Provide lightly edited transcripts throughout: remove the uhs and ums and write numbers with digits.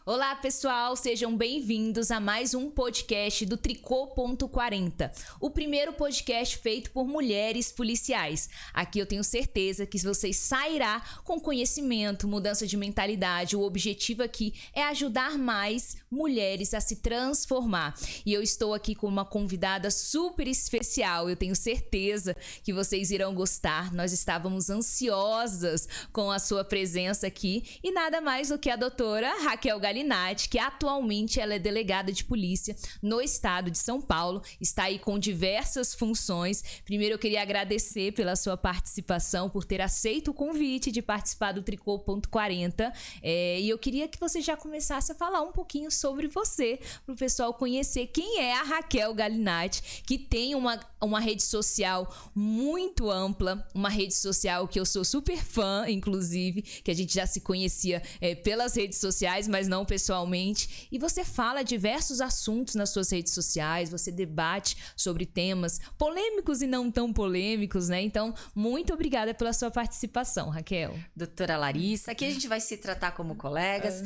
Olá, pessoal, sejam bem-vindos a mais um podcast do Tricô.40, o primeiro podcast feito por mulheres policiais. Aqui eu tenho certeza que você sairá com conhecimento, mudança de mentalidade. O objetivo aqui é ajudar mais mulheres a se transformar. E eu estou aqui com uma convidada super especial, eu tenho certeza que vocês irão gostar. Nós estávamos ansiosas com a sua presença aqui e nada mais do que a doutora Raquel Galinatti, que atualmente ela é delegada de polícia no estado de São Paulo, está aí com diversas funções. Primeiro eu queria agradecer pela sua participação, por ter aceito o convite de participar do Tricô.40, e eu queria que você já começasse a falar um pouquinho sobre você, para o pessoal conhecer quem é a Raquel Galinatti, que tem uma rede social muito ampla, uma rede social que eu sou super fã, inclusive, que a gente já se conhecia pelas redes sociais, mas não pessoalmente, e você fala diversos assuntos nas suas redes sociais, você debate sobre temas polêmicos e não tão polêmicos, né? Então, muito obrigada pela sua participação, Raquel. Doutora Larissa, aqui a gente vai se tratar como colegas.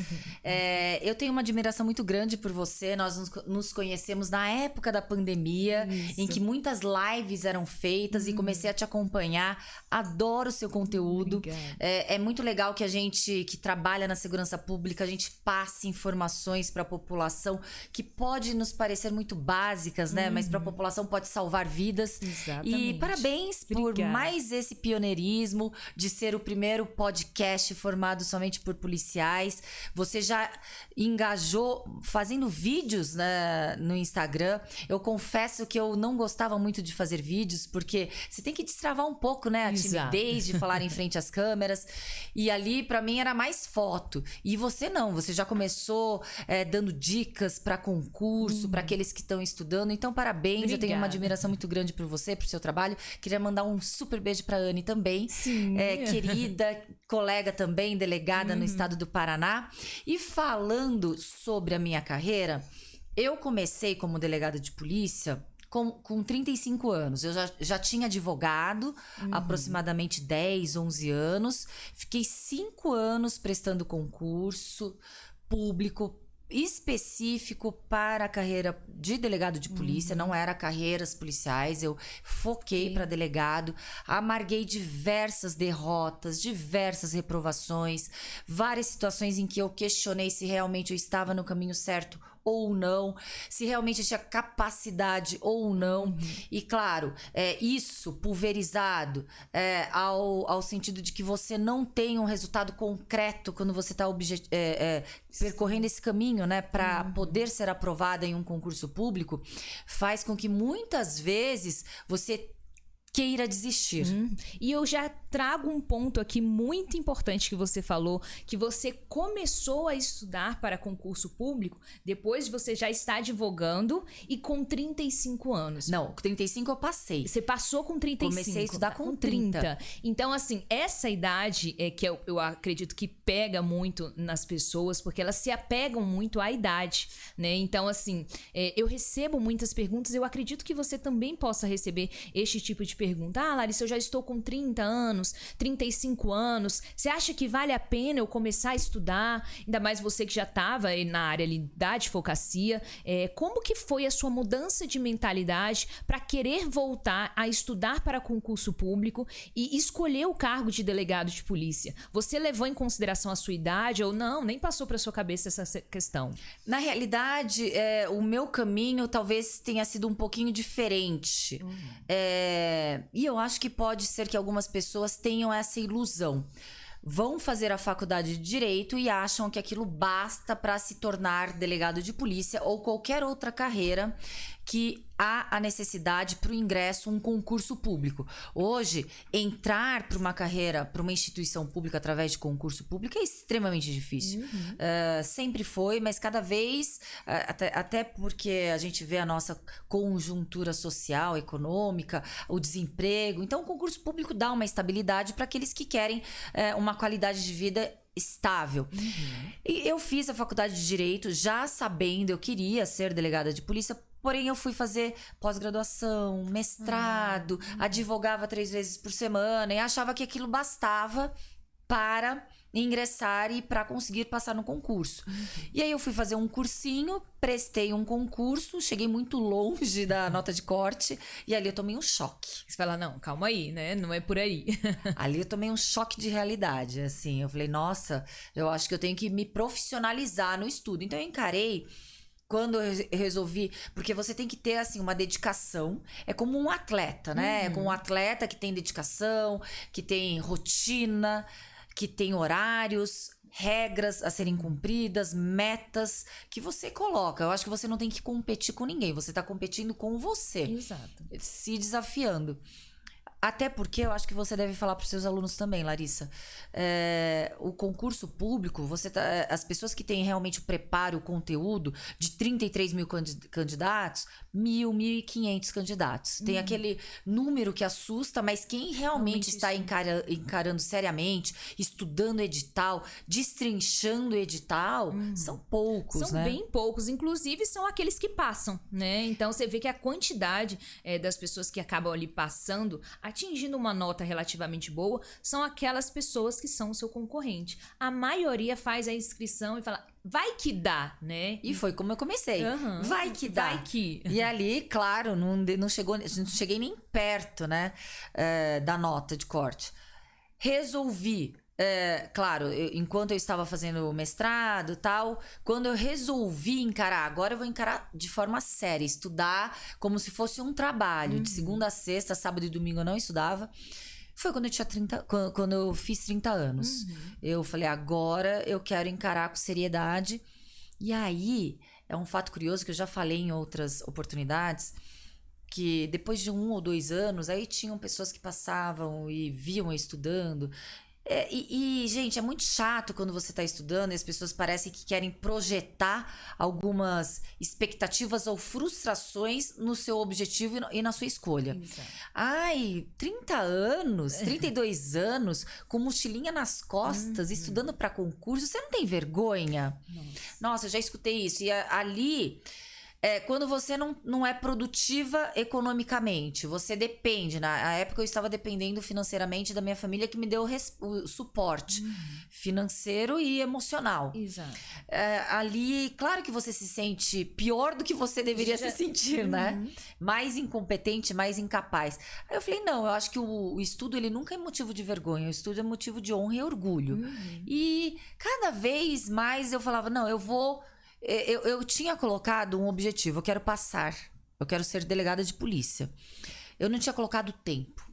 Eu tenho uma admiração muito grande por você, nós nos conhecemos na época da pandemia, em que muitas lives eram feitas e comecei a te acompanhar, adoro o seu conteúdo. É muito legal que a gente que trabalha na segurança pública, a gente passe informações para a população que pode nos parecer muito básicas, né? Mas para a população pode salvar vidas. Exatamente. E parabéns por mais esse pioneirismo de ser o primeiro podcast formado somente por policiais. Você já engajou fazendo vídeos, né, no Instagram. Eu confesso que eu não gostava muito de fazer vídeos, porque você tem que destravar um pouco, né? A timidez de falar em frente às câmeras. E ali, para mim, era mais foto. E você não, você já começou dando dicas para concurso, para aqueles que estão estudando. Então, parabéns. Obrigada. Eu tenho uma admiração muito grande por você, pro seu trabalho. Queria mandar um super beijo para Anne também. Sim. Querida colega também, delegada no estado do Paraná. E falando sobre a minha carreira, eu comecei como delegada de polícia com 35 anos. Eu já tinha advogado, aproximadamente 10, 11 anos. Fiquei 5 anos prestando concurso público específico para a carreira de delegado de polícia, não era carreiras policiais, eu foquei para delegado, amarguei diversas derrotas, diversas reprovações, várias situações em que eu questionei se realmente eu estava no caminho certo ou não, se realmente eu tinha capacidade ou não. E claro, isso pulverizado ao sentido de que você não tem um resultado concreto quando você está percorrendo esse caminho, né, para poder ser aprovada em um concurso público, faz com que muitas vezes você queira desistir. E eu já trago um ponto aqui muito importante que você falou, que você começou a estudar para concurso público depois de você já estar advogando e com 35 anos. Não, com 35 eu passei. Você passou com 35. Comecei a estudar com 30. Então, assim, essa idade é que eu acredito que pega muito nas pessoas, porque elas se apegam muito à idade, né? Então, assim, eu recebo muitas perguntas, eu acredito que você também possa receber este tipo de pergunta. Ah, Larissa, eu já estou com 30 anos, 35 anos, você acha que vale a pena eu começar a estudar? Ainda mais você que já estava na área ali da advocacia. Como que foi a sua mudança de mentalidade para querer voltar a estudar para concurso público e escolher o cargo de delegado de polícia? Você levou em consideração a sua idade ou não? Nem passou para sua cabeça essa questão? Na realidade, o meu caminho talvez tenha sido um pouquinho diferente. E eu acho que pode ser que algumas pessoas tenham essa ilusão. Vão fazer a faculdade de Direito e acham que aquilo basta para se tornar delegado de polícia ou qualquer outra carreira que há a necessidade para o ingresso um concurso público. Hoje, entrar para uma carreira, para uma instituição pública através de concurso público é extremamente difícil. Sempre foi, mas cada vez, até porque a gente vê a nossa conjuntura social, econômica, o desemprego. Então, o concurso público dá uma estabilidade para aqueles que querem uma qualidade de vida estável. E eu fiz a faculdade de Direito já sabendo, eu queria ser delegada de polícia. Porém, eu fui fazer pós-graduação, mestrado, advogava 3 vezes por semana e achava que aquilo bastava para ingressar e para conseguir passar no concurso. E aí eu fui fazer um cursinho, prestei um concurso, cheguei muito longe da nota de corte e ali eu tomei um choque. Você fala, não, calma aí, né? Não é por aí. Ali eu tomei um choque de realidade, assim. Eu falei, nossa, eu acho que eu tenho que me profissionalizar no estudo. Então eu encarei. Quando eu resolvi, porque você tem que ter assim uma dedicação, é como um atleta, né? É como um atleta que tem dedicação, que tem rotina, que tem horários, regras a serem cumpridas, metas que você coloca. Eu acho que você não tem que competir com ninguém, você tá competindo com você. Exato. Se desafiando. Até porque eu acho que você deve falar para os seus alunos também, Larissa. O concurso público, as pessoas que têm realmente o preparo, o conteúdo de 33 mil candidatos, 1.500 candidatos. Tem aquele número que assusta, mas quem realmente está encarando seriamente, estudando edital, destrinchando edital, são poucos, São né? bem poucos, inclusive são aqueles que passam, né? Então você vê que a quantidade das pessoas que acabam ali passando, atingindo uma nota relativamente boa, são aquelas pessoas que são o seu concorrente. A maioria faz a inscrição e fala, vai que dá, né? E foi como eu comecei. Vai que dá. Vai que. E ali, claro, não cheguei nem perto, né, da nota de corte. Resolvi. Claro, enquanto eu estava fazendo o mestrado e tal, quando eu resolvi encarar, agora eu vou encarar de forma séria, estudar como se fosse um trabalho, de segunda a sexta, sábado e domingo eu não estudava. Foi quando eu tinha quando eu fiz 30 anos. Eu falei, agora eu quero encarar com seriedade. E aí, é um fato curioso que eu já falei em outras oportunidades, que depois de 1 ou 2 anos, aí tinham pessoas que passavam e viam eu estudando. Gente, é muito chato quando você está estudando e as pessoas parecem que querem projetar algumas expectativas ou frustrações no seu objetivo e na sua escolha. Exato. Ai, 30 anos, 32 anos, com mochilinha nas costas, estudando para concurso, você não tem vergonha? Nossa, eu já escutei isso. E ali... quando você não é produtiva economicamente, você depende. Na época eu estava dependendo financeiramente da minha família, que me deu o suporte financeiro e emocional. Exato. Ali, claro que você se sente pior do que você deveria se sentir, né? Mais incompetente, mais incapaz. Aí eu falei, não, eu acho que o estudo ele nunca é motivo de vergonha, o estudo é motivo de honra e orgulho. E cada vez mais eu falava, não, eu vou... Eu tinha colocado um objetivo, eu quero passar, eu quero ser delegada de polícia. Eu não tinha colocado tempo.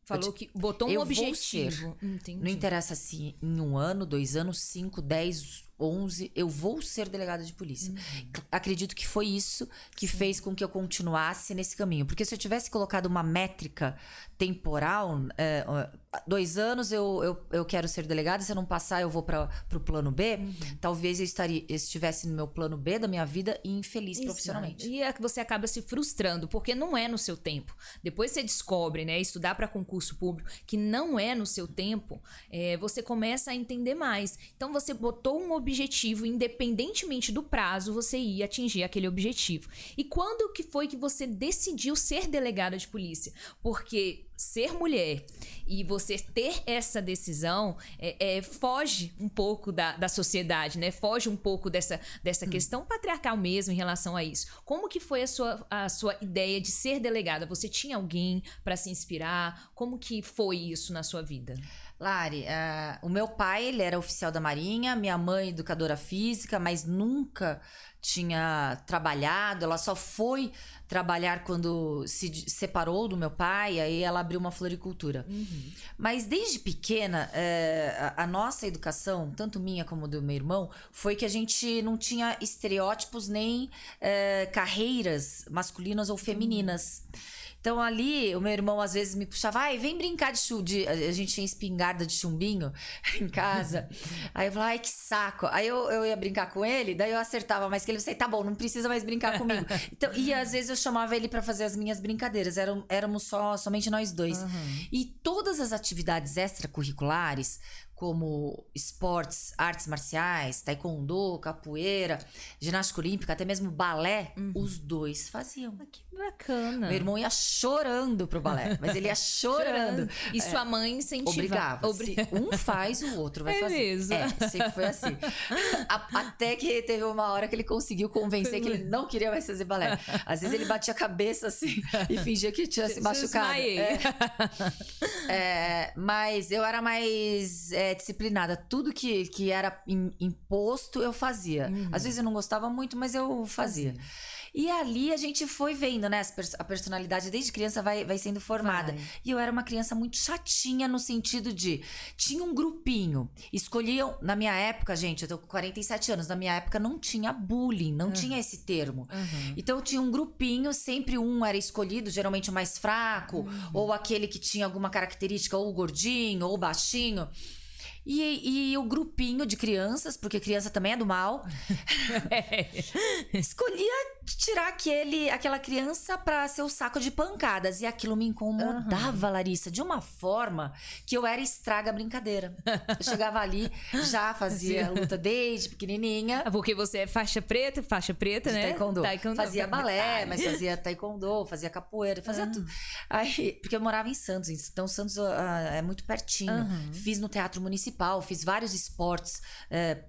Falou que botou um objetivo. Entendi. Não interessa se em 1 ano, 2 anos, 5, 10, 11, eu vou ser delegada de polícia. Acredito que foi isso que fez com que eu continuasse nesse caminho. Porque se eu tivesse colocado uma métrica temporal, 2 anos eu quero ser delegada, se eu não passar eu vou para o plano B, talvez eu estivesse no meu plano B da minha vida e infeliz profissionalmente. E você acaba se frustrando, porque não é no seu tempo. Depois você descobre, né, estudar para concurso público, que não é no seu tempo, você começa a entender mais. Então você botou um objetivo, independentemente do prazo, você ia atingir aquele objetivo. E quando que foi que você decidiu ser delegada de polícia? Porque ser mulher e você ter essa decisão foge um pouco da sociedade, né? Foge um pouco dessa questão patriarcal mesmo em relação a isso. Como que foi a sua ideia de ser delegada? Você tinha alguém para se inspirar? Como que foi isso na sua vida? Lari, o meu pai, ele era oficial da Marinha, minha mãe educadora física, mas nunca tinha trabalhado, ela só foi trabalhar quando se separou do meu pai, aí ela abriu uma floricultura. Mas desde pequena, a nossa educação, tanto minha como do meu irmão, foi que a gente não tinha estereótipos nem carreiras masculinas ou femininas. Então ali, o meu irmão às vezes me puxava, vem brincar a gente tinha espingarda de chumbinho em casa. Aí eu falava, que saco. Aí eu ia brincar com ele, daí eu acertava mais que ele, tá bom, não precisa mais brincar comigo. Então, e às vezes eu chamava ele pra fazer as minhas brincadeiras, éramos somente nós dois. E todas as atividades extracurriculares, como esportes, artes marciais, taekwondo, capoeira, ginástica olímpica, até mesmo balé, os dois faziam. Que bacana. Meu irmão ia chorando pro balé, mas ele ia chorando. E sua mãe incentivava? Obrigava. Se um faz, o outro vai fazer. Mesmo? Sempre foi assim. Até que teve uma hora que ele conseguiu convencer que ele não queria mais fazer balé. Às vezes ele batia a cabeça assim e fingia que tinha se machucado. Mas eu era mais disciplinada. Tudo que era imposto, eu fazia. Às vezes eu não gostava muito, mas eu fazia. E ali a gente foi vendo, né? A personalidade desde criança vai sendo formada. E eu era uma criança muito chatinha no sentido de... Tinha um grupinho. Escolhiam... Na minha época, gente, eu tô com 47 anos. Na minha época não tinha bullying. Não tinha esse termo. Então tinha um grupinho. Sempre um era escolhido. Geralmente o mais fraco. Ou aquele que tinha alguma característica. Ou gordinho, ou baixinho. E o grupinho de crianças, porque criança também é do mal, escolhia tirar aquela criança pra ser o saco de pancadas. E aquilo me incomodava, Larissa, de uma forma que eu era estraga brincadeira. Eu chegava ali, já fazia luta desde pequenininha. Porque você é faixa preta, né? Taekwondo. Fazia balé, mas fazia taekwondo, fazia capoeira, fazia tudo. Aí, porque eu morava em Santos, então Santos é muito pertinho. Fiz no Teatro Municipal, fiz vários esportes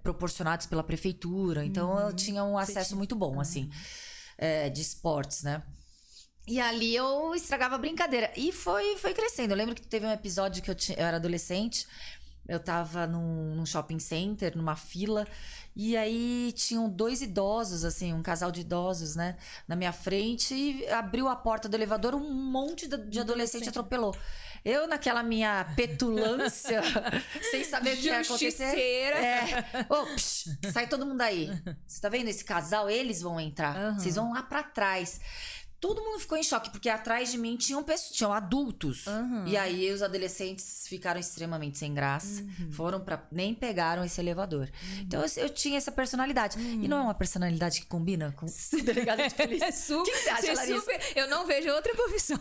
proporcionados pela prefeitura. Então eu tinha um acesso muito bom, assim, de esportes, né? E ali eu estragava a brincadeira. E foi crescendo. Eu lembro que teve um episódio que eu era adolescente. Eu tava num shopping center, numa fila. E aí tinham 2 idosos, assim, um casal de idosos, né? Na minha frente. E abriu a porta do elevador, um monte de adolescente atropelou. Eu, naquela minha petulância, sem saber o que ia acontecer. Sai todo mundo aí. Você tá vendo esse casal? Eles vão entrar. Vocês vão lá pra trás. Todo mundo ficou em choque, porque atrás de mim tinham adultos. E aí os adolescentes ficaram extremamente sem graça. Nem pegaram esse elevador. Então eu tinha essa personalidade. E não é uma personalidade que combina com o delegado de polícia? O que você acha, Larissa? Eu não vejo outra profissão.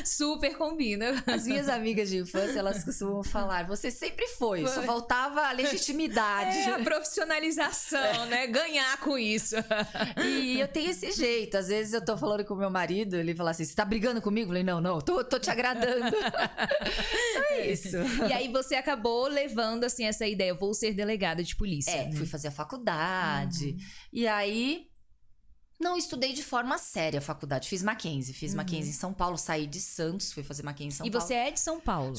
Super combina. As minhas amigas de infância, elas costumam falar, você sempre foi. Só faltava a legitimidade. A profissionalização, né? Ganhar com isso. E eu tenho esse jeito. Às vezes eu tô falando com o meu marido, ele fala assim, você tá brigando comigo? Eu falei, não, tô te agradando. É isso. E aí você acabou levando, assim, essa ideia, vou ser delegada de polícia. Fui fazer a faculdade. E aí, não estudei de forma séria a faculdade. Fiz Mackenzie em São Paulo, saí de Santos, fui fazer Mackenzie em São Paulo. E você é de São Paulo?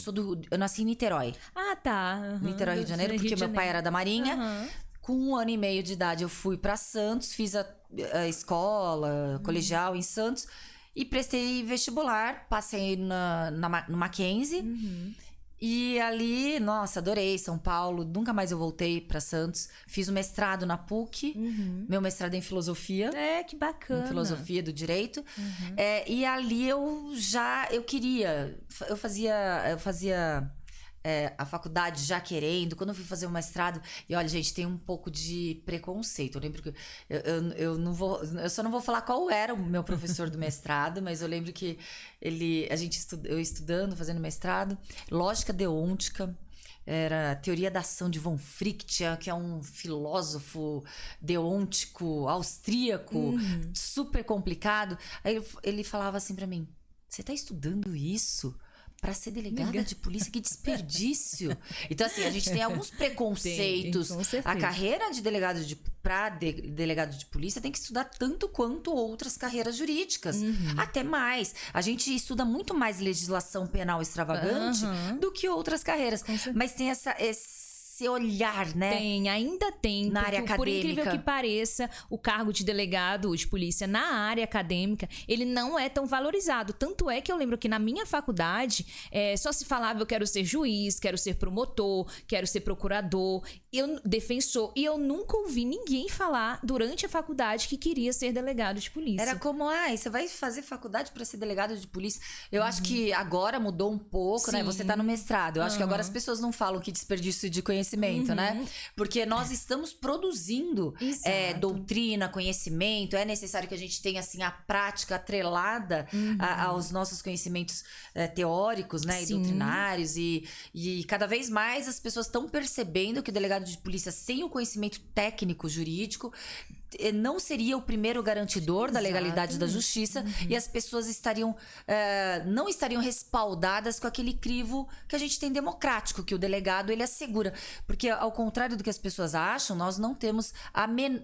Eu nasci em Niterói. Ah, tá. Niterói, Rio de Janeiro, porque meu pai era da Marinha. Com 1 ano e meio de idade eu fui pra Santos, fiz a escola, colegial em Santos e prestei vestibular, passei no Mackenzie. E ali, nossa, adorei São Paulo, nunca mais eu voltei pra Santos. Fiz o mestrado na PUC, meu mestrado é em filosofia. Que bacana. Em filosofia do direito. E ali eu fazia a faculdade já querendo. Quando eu fui fazer o mestrado, e olha, gente, tem um pouco de preconceito. Eu lembro que eu só não vou falar qual era o meu professor do mestrado, mas eu lembro que eu estudando, fazendo mestrado, lógica deôntica, era teoria da ação de von Fricht, que é um filósofo deôntico austríaco, super complicado. Aí ele falava assim pra mim, você tá estudando isso pra ser delegada de polícia? Que desperdício. Então, assim, a gente tem alguns preconceitos. Tem, com certeza. A carreira de delegado delegado de polícia tem que estudar tanto quanto outras carreiras jurídicas. Até mais. A gente estuda muito mais legislação penal extravagante do que outras carreiras. Mas tem esse olhar, né? Ainda tem. Na área acadêmica. Por incrível que pareça, o cargo de delegado de polícia na área acadêmica, ele não é tão valorizado. Tanto é que eu lembro que na minha faculdade, só se falava, eu quero ser juiz, quero ser promotor, quero ser procurador, defensor. E eu nunca ouvi ninguém falar durante a faculdade que queria ser delegado de polícia. Era como, você vai fazer faculdade para ser delegado de polícia? Eu acho que agora mudou um pouco, né? Você tá no mestrado. Eu acho que agora as pessoas não falam que desperdício de conhecimento, conhecimento, né? Porque nós estamos produzindo doutrina, conhecimento. É necessário que a gente tenha, assim, a prática atrelada aos nossos conhecimentos teóricos, né? E doutrinários. E cada vez mais as pessoas estão percebendo que o delegado de polícia, sem o conhecimento técnico, jurídico, não seria o primeiro garantidor da legalidade da justiça e as pessoas não estariam respaldadas com aquele crivo que a gente tem democrático, que o delegado ele assegura. Porque, ao contrário do que as pessoas acham, nós não temos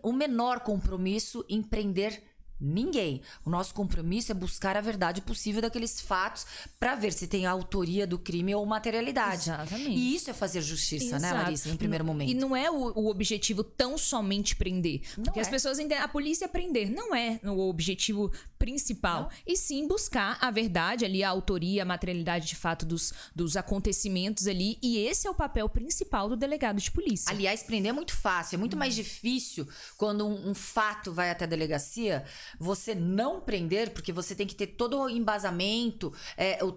o menor compromisso em prender ninguém. O nosso compromisso é buscar a verdade possível daqueles fatos para ver se tem a autoria do crime ou materialidade. Exatamente. E isso é fazer justiça, né, Larissa, em primeiro momento. E não é o objetivo tão somente prender. Porque as pessoas entendem, a polícia prender não é o objetivo principal. Não. E sim buscar a verdade ali, a autoria, a materialidade de fato dos acontecimentos ali. E esse é o papel principal do delegado de polícia. Aliás, prender é muito fácil. É muito mais difícil quando um fato vai até a delegacia, você não prender, porque você tem que ter todo o embasamento,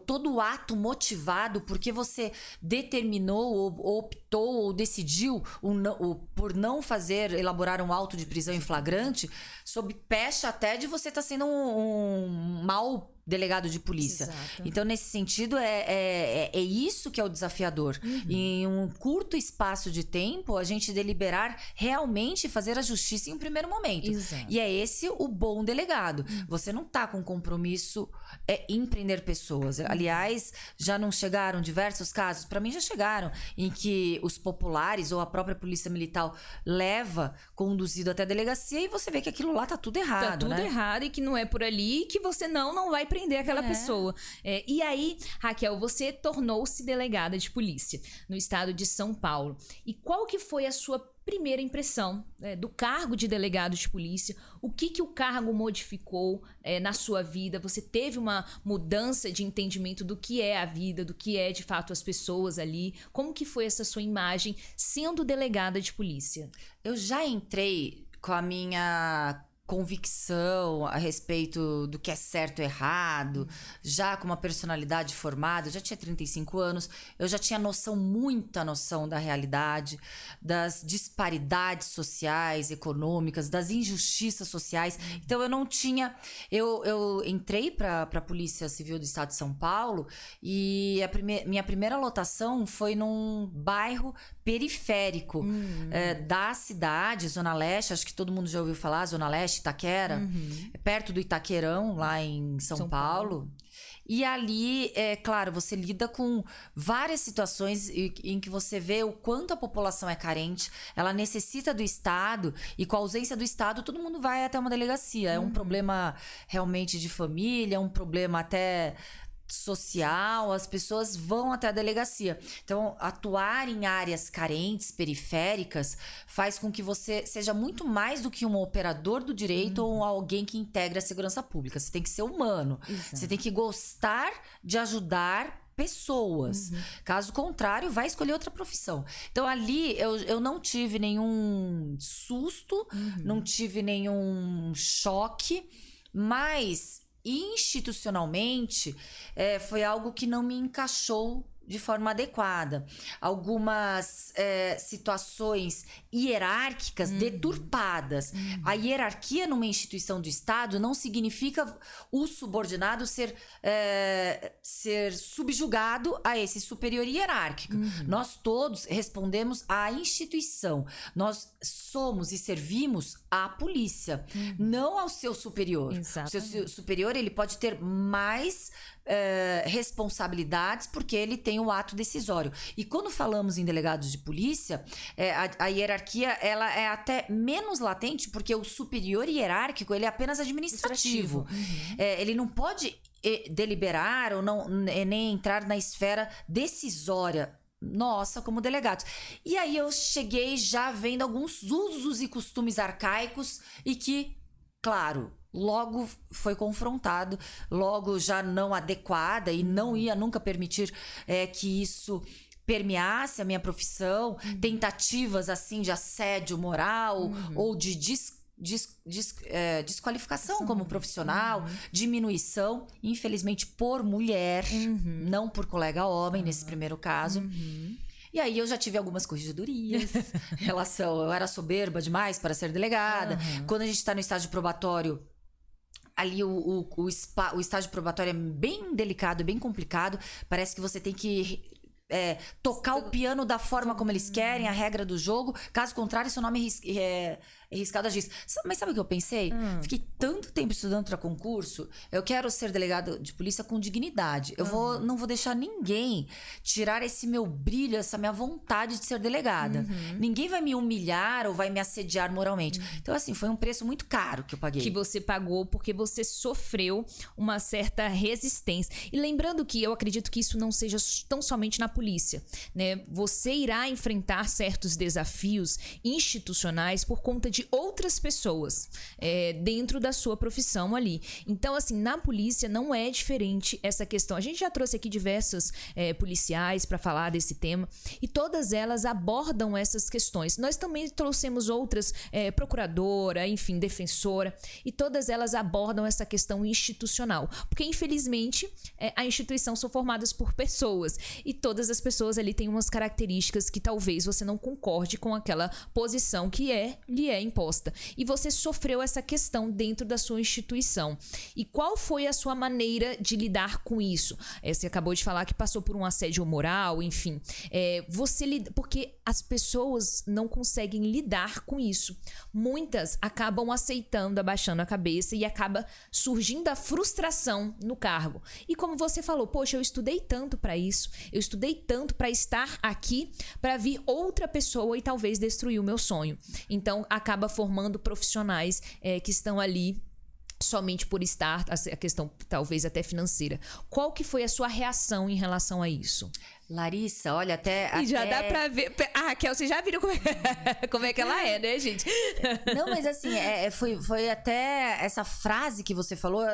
todo o ato motivado, porque você determinou, ou optou, ou decidiu por não elaborar um auto de prisão em flagrante, sob pecha até de você estar sendo um mau delegado de polícia. Exato. Então, nesse sentido, é isso que é o desafiador. Em um curto espaço de tempo, a gente deliberar realmente fazer a justiça em um primeiro momento. Exato. E é esse o bom delegado. Você não está com compromisso em prender pessoas. Aliás, já não chegaram diversos casos, para mim já chegaram, em que os populares ou a própria polícia militar leva conduzido até a delegacia e você vê que aquilo lá tá tudo errado. Tá tudo errado e que não é por ali, que você não vai prender aquela pessoa. E aí, Raquel, você tornou-se delegada de polícia no estado de São Paulo. E qual que foi a sua primeira impressão do cargo de delegado de polícia? O que o cargo modificou na sua vida? Você teve uma mudança de entendimento do que é a vida, do que é de fato as pessoas ali? Como que foi essa sua imagem sendo delegada de polícia? Eu já entrei com a minha convicção a respeito do que é certo e errado, já com uma personalidade formada. Eu já tinha 35 anos, eu já tinha muita noção da realidade, das disparidades sociais, econômicas, das injustiças sociais. Então eu entrei para a Polícia Civil do Estado de São Paulo e minha primeira lotação foi num bairro periférico da cidade, Zona Leste. Acho que todo mundo já ouviu falar, Zona Leste, Itaquera, perto do Itaquerão, lá em São Paulo. E ali, claro, você lida com várias situações em que você vê o quanto a população é carente, ela necessita do Estado, e com a ausência do Estado, todo mundo vai até uma delegacia. É um problema realmente de família, um problema até social, as pessoas vão até a delegacia. Então, atuar em áreas carentes, periféricas, faz com que você seja muito mais do que um operador do direito ou alguém que integra a segurança pública. Você tem que ser humano. Exato. Você tem que gostar de ajudar pessoas. Caso contrário, vai escolher outra profissão. Então, ali, eu não tive nenhum susto, não tive nenhum choque, mas institucionalmente foi algo que não me encaixou de forma adequada. Algumas situações hierárquicas deturpadas. A hierarquia numa instituição do Estado não significa o subordinado ser subjugado a esse superior hierárquico. Nós todos respondemos à instituição. Nós somos e servimos à polícia, não ao seu superior. Exatamente. O seu superior, ele pode ter mais responsabilidades porque ele tem o ato decisório. E quando falamos em delegados de polícia, a hierarquia ela é até menos latente, porque o superior hierárquico ele é apenas administrativo. Ele não pode deliberar ou nem entrar na esfera decisória nossa como delegados. E aí eu cheguei já vendo alguns usos e costumes arcaicos e que, claro, logo foi confrontado, logo já não adequada e não ia nunca permitir que isso permeasse a minha profissão, tentativas assim de assédio moral ou de desqualificação como profissional, diminuição, infelizmente por mulher, não por colega homem nesse primeiro caso. E aí eu já tive algumas corregedorias em relação... Eu era soberba demais para ser delegada. Quando a gente tá no estágio probatório, ali o estágio probatório é bem delicado, bem complicado. Parece que você tem que tocar o piano da forma como eles querem, a regra do jogo. Caso contrário, seu nome é riscado a giz. Mas sabe o que eu pensei? Fiquei tanto tempo estudando para concurso. Eu quero ser delegado de polícia com dignidade. Não vou deixar ninguém tirar esse meu brilho, essa minha vontade de ser delegada. Ninguém vai me humilhar ou vai me assediar moralmente. Então, assim, foi um preço muito caro que eu paguei. Que você pagou porque você sofreu uma certa resistência. E lembrando que eu acredito que isso não seja tão somente na polícia, né? Você irá enfrentar certos desafios institucionais por conta de outras pessoas dentro da sua profissão ali. Então, assim, na polícia não é diferente essa questão. A gente já trouxe aqui diversas policiais para falar desse tema e todas elas abordam essas questões. Nós também trouxemos outras, procuradora, enfim, defensora, e todas elas abordam essa questão institucional. Porque, infelizmente, a instituição são formadas por pessoas e todas as pessoas ali têm umas características que talvez você não concorde com aquela posição que lhe é imposta. E você sofreu essa questão dentro da sua instituição. E qual foi a sua maneira de lidar com isso? Você acabou de falar que passou por um assédio moral, enfim. Porque as pessoas não conseguem lidar com isso. Muitas acabam aceitando, abaixando a cabeça e acaba surgindo a frustração no cargo. E como você falou, poxa, eu estudei tanto para isso, eu estudei tanto para estar aqui, para vir outra pessoa e talvez destruir o meu sonho. Então, acaba formando profissionais que estão ali somente por estar, a questão talvez até financeira. Qual que foi a sua reação em relação a isso? Larissa, olha, até... Já dá pra ver... Raquel, vocês já viram como é que ela é, né, gente? Não, mas assim, foi até essa frase que você falou,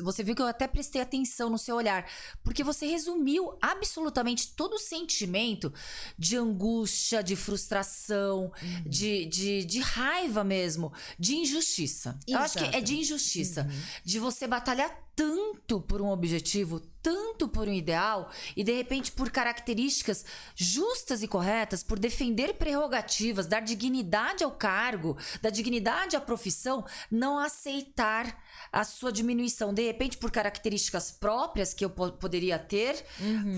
você viu que eu até prestei atenção no seu olhar, porque você resumiu absolutamente todo o sentimento de angústia, de frustração, de raiva mesmo, de injustiça. Exato. Eu acho que é de injustiça, de você batalhar tanto por um objetivo, tanto por um ideal, e de repente por características justas e corretas, por defender prerrogativas, dar dignidade ao cargo, dar dignidade à profissão, não aceitar a sua diminuição. De repente por características próprias que eu poderia ter,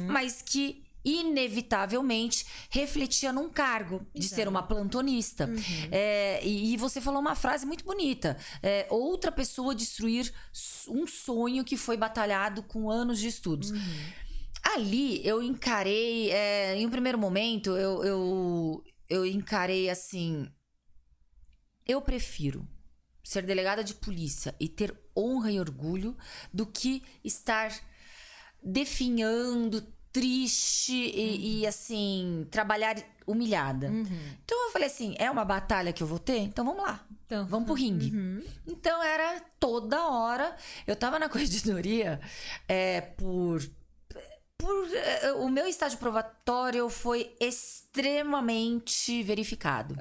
mas que inevitavelmente refletia num cargo de ser uma plantonista. E você falou uma frase muito bonita. Outra pessoa destruir um sonho que foi batalhado com anos de estudos. Ali eu encarei, em um primeiro momento, eu encarei assim: eu prefiro ser delegada de polícia e ter honra e orgulho do que estar definhando, triste e assim, trabalhar humilhada. Então eu falei assim, é uma batalha que eu vou ter? Então vamos lá, vamos pro ringue. Então era toda hora, eu tava na corregedoria o meu estágio probatório foi extremamente verificado.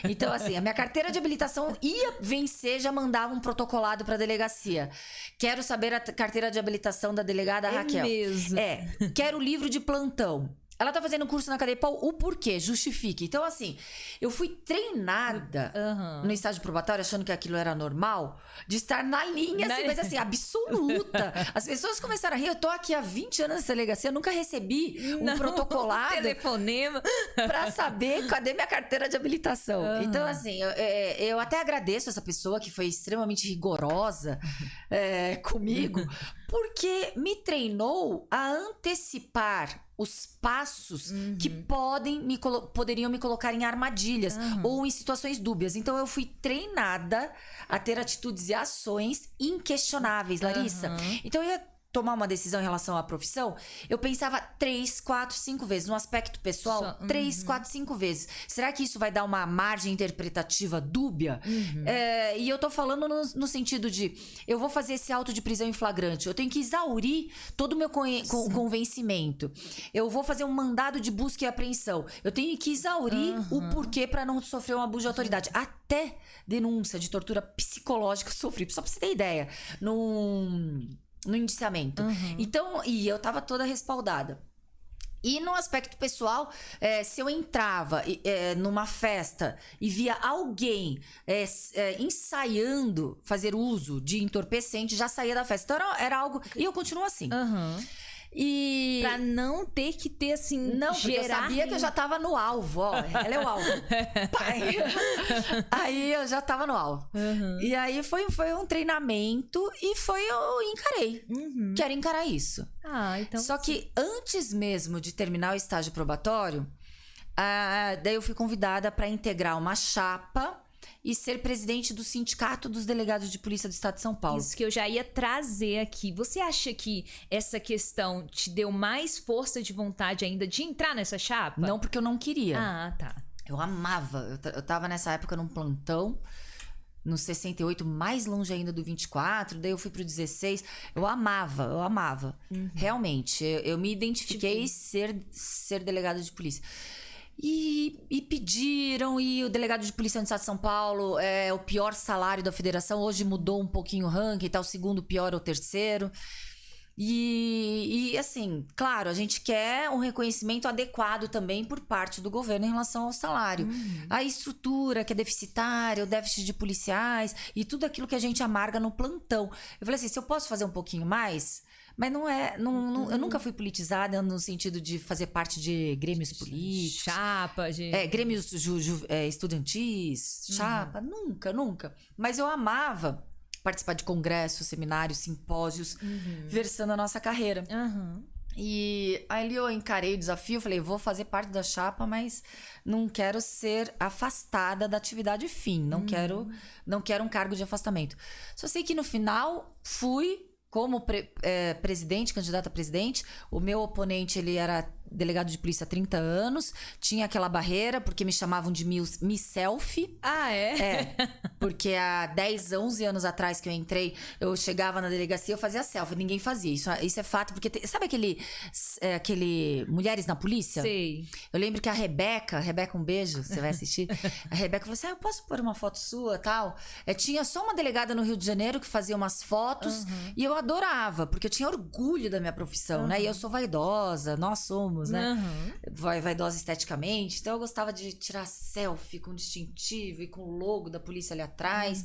Então, assim, a minha carteira de habilitação ia vencer, já mandava um protocolado para a delegacia. Quero saber a carteira de habilitação da delegada Raquel. Mesmo. Quero o livro de plantão. Ela tá fazendo curso na cadeia Paul, o porquê? Justifique. Então, assim, eu fui treinada no estágio probatório, achando que aquilo era normal, de estar na linha, assim, mas assim, absoluta. As pessoas começaram a rir. Eu tô aqui há 20 anos nessa delegacia, eu nunca recebi um protocolado. Telefonema. Pra saber cadê minha carteira de habilitação. Então, assim, eu até agradeço essa pessoa que foi extremamente rigorosa comigo, porque me treinou a antecipar os passos que poderiam me colocar em armadilhas ou em situações dúbias. Então, eu fui treinada a ter atitudes e ações inquestionáveis, Larissa. Então, eu ia tomar uma decisão em relação à profissão, eu pensava 3, 4, 5 vezes. No aspecto pessoal, 3, 4, 5 vezes. Será que isso vai dar uma margem interpretativa dúbia? E eu tô falando no sentido de, eu vou fazer esse auto de prisão em flagrante, eu tenho que exaurir todo o meu convencimento. Eu vou fazer um mandado de busca e apreensão, eu tenho que exaurir o porquê para não sofrer um abuso de autoridade. Até denúncia de tortura psicológica eu sofri, só pra você ter ideia. No indiciamento. Então, e eu tava toda respaldada. E no aspecto pessoal, se eu entrava numa festa e via alguém ensaiando fazer uso de entorpecente, já saía da festa. Então era algo... E eu continuo assim. E... Pra não ter que ter, assim, Não, porque eu sabia que eu já tava no alvo, ó. Ela é o alvo. Aí eu já tava no alvo. E aí foi um treinamento e eu encarei. Quero encarar isso. Então... Só que antes mesmo de terminar o estágio probatório, daí eu fui convidada para integrar uma chapa e ser presidente do Sindicato dos Delegados de Polícia do Estado de São Paulo. Isso que eu já ia trazer aqui. Você acha que essa questão te deu mais força de vontade ainda de entrar nessa chapa? Não, porque eu não queria. Tá. Eu amava. Eu tava nessa época num plantão, no 68, mais longe ainda do 24, daí eu fui pro 16. Eu amava. Realmente, eu me identifiquei ser delegada de polícia. E pediram, e o delegado de polícia no estado de São Paulo é o pior salário da federação. Hoje mudou um pouquinho o ranking, tá o segundo pior ou terceiro. E assim, claro, a gente quer um reconhecimento adequado também por parte do governo em relação ao salário. A estrutura que é deficitária, o déficit de policiais e tudo aquilo que a gente amarga no plantão. Eu falei assim, se eu posso fazer um pouquinho mais... Mas eu nunca fui politizada no sentido de fazer parte de grêmios políticos. Chapa, grêmios estudantis, chapa. Nunca. Mas eu amava participar de congressos, seminários, simpósios, versando a nossa carreira. E aí eu encarei o desafio, falei, vou fazer parte da chapa, mas não quero ser afastada da atividade fim. Não quero um cargo de afastamento. Só sei que no final fui... Como presidente, candidata a presidente, o meu oponente, ele era delegado de polícia há 30 anos, tinha aquela barreira, porque me chamavam de Miss Selfie. Porque há 10, 11 anos atrás que eu entrei, eu chegava na delegacia, eu fazia selfie, ninguém fazia. Isso é fato, porque... sabe aquele Mulheres na Polícia? Sei. Eu lembro que a Rebeca, um beijo, você vai assistir. A Rebeca falou assim, eu posso pôr uma foto sua, tal? Tinha só uma delegada no Rio de Janeiro que fazia umas fotos, e eu adorava, porque eu tinha orgulho da minha profissão, né? E eu sou vaidosa, nós somos, né? Vaidosa esteticamente. Então eu gostava de tirar selfie com distintivo e com o logo da polícia ali atrás.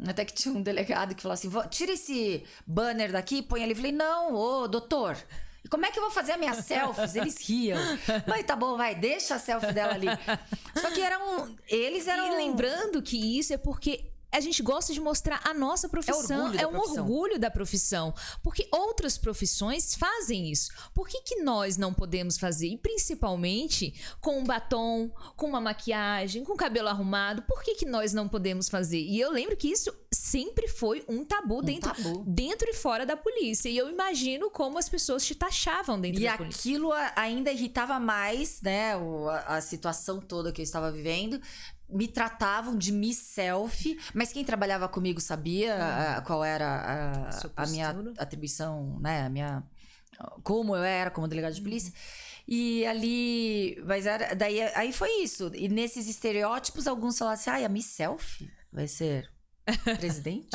Até que tinha um delegado que falou assim, tira esse banner daqui e põe ali. Eu falei, não, doutor, e como é que eu vou fazer as minhas selfies? Eles riam. Mas tá bom, deixa a selfie dela ali. Só que eles eram... E lembrando que isso é porque... a gente gosta de mostrar a nossa profissão. É um orgulho da profissão. Porque outras profissões fazem isso. Por que nós não podemos fazer? E principalmente com um batom, com uma maquiagem, com o cabelo arrumado. Por que nós não podemos fazer? E eu lembro que isso sempre foi um tabu, dentro e fora da polícia. E eu imagino como as pessoas te taxavam dentro da polícia. E aquilo ainda irritava mais, né? A situação toda que eu estava vivendo. Me tratavam de Miss Selfie, mas quem trabalhava comigo sabia qual era a minha atribuição, né? Como eu era como delegado de polícia. E ali, mas aí foi isso. E nesses estereótipos, alguns falaram assim, a Miss Selfie vai ser presidente?